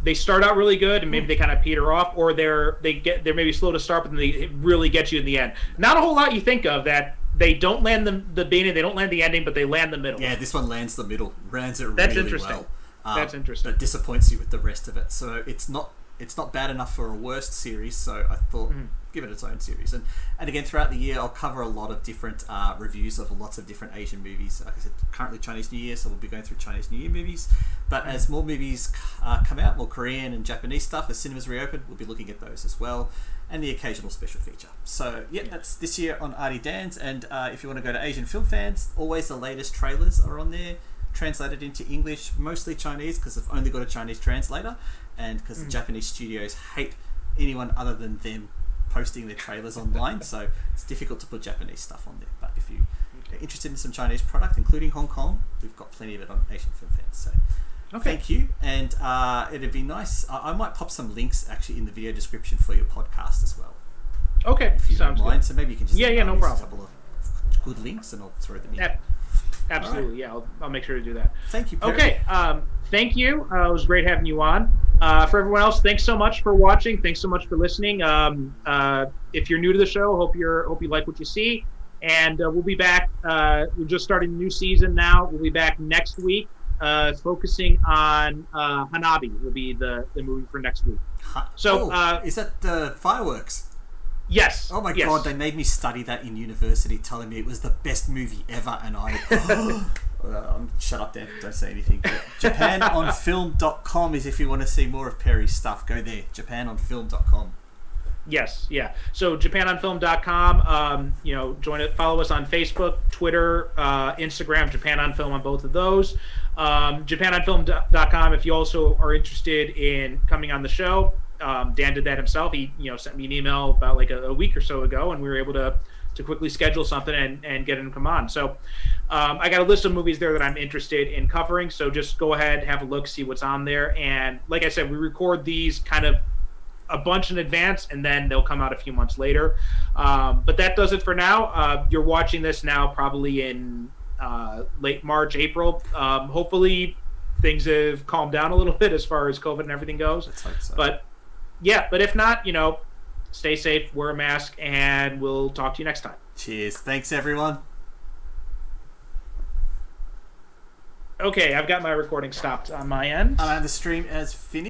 they start out really good and maybe they kind of peter off, or they're maybe slow to start, but then they really get you in the end. Not a whole lot you think of that they don't land the beginning, they don't land the ending, but they land the middle. Yeah, this one lands the middle, lands it That's really interesting. well. That's interesting. But disappoints you with the rest of it. So it's not bad enough for a worst series, so I thought give it its own series. And again, throughout the year I'll cover a lot of different reviews of lots of different Asian movies. Like I said, currently Chinese New Year, so we'll be going through Chinese New Year movies, but as more movies come out, more Korean and Japanese stuff, as cinemas reopen, we'll be looking at those as well, and the occasional special feature. So that's this year on Arty Dans. And if you want to go to Asian Film Fans, always the latest trailers are on there, translated into English, mostly Chinese, because I've only got a Chinese translator, and because the Japanese studios hate anyone other than them posting their trailers online, so it's difficult to put Japanese stuff on there. But if you are interested in some Chinese product, including Hong Kong, we've got plenty of it on Asian Film Fans. So thank you, and it'd be nice. I might pop some links actually in the video description for your podcast as well. Okay, if you sounds don't mind. good. So maybe you can just no problem. A couple of good links, and I'll throw them in. Absolutely, right. I'll make sure to do that. Thank you, Perry. Okay, thank you. It was great having you on. For everyone else, thanks so much for watching. Thanks so much for listening. If you're new to the show, hope you like what you see. And we'll be back. We're just starting a new season now. We'll be back next week, focusing on Hanabi. Will be the movie for next week. So, is that the fireworks? Yes. Oh my God! They made me study that in university, telling me it was the best movie ever, and I Shut up, Dan. Don't say anything. But JapanOnFilm.com is if you want to see more of Perry's stuff. Go there. JapanOnFilm.com. Yes, yeah. So JapanOnFilm.com. Join it. Follow us on Facebook, Twitter, Instagram. Japan on Film on both of those. JapanOnFilm.com. If you also are interested in coming on the show, Dan did that himself. He sent me an email about like a week or so ago, and we were able to quickly schedule something and get him to come on. So I got a list of movies there that I'm interested in covering. So just go ahead, have a look, see what's on there. And like I said, we record these kind of a bunch in advance, and then they'll come out a few months later. But that does it for now. You're watching this now probably in late March, April. Hopefully things have calmed down a little bit as far as COVID and everything goes. Let's hope so. But if not, stay safe, wear a mask, and we'll talk to you next time. Cheers. Thanks, everyone. Okay, I've got my recording stopped on my end. And the stream has finished.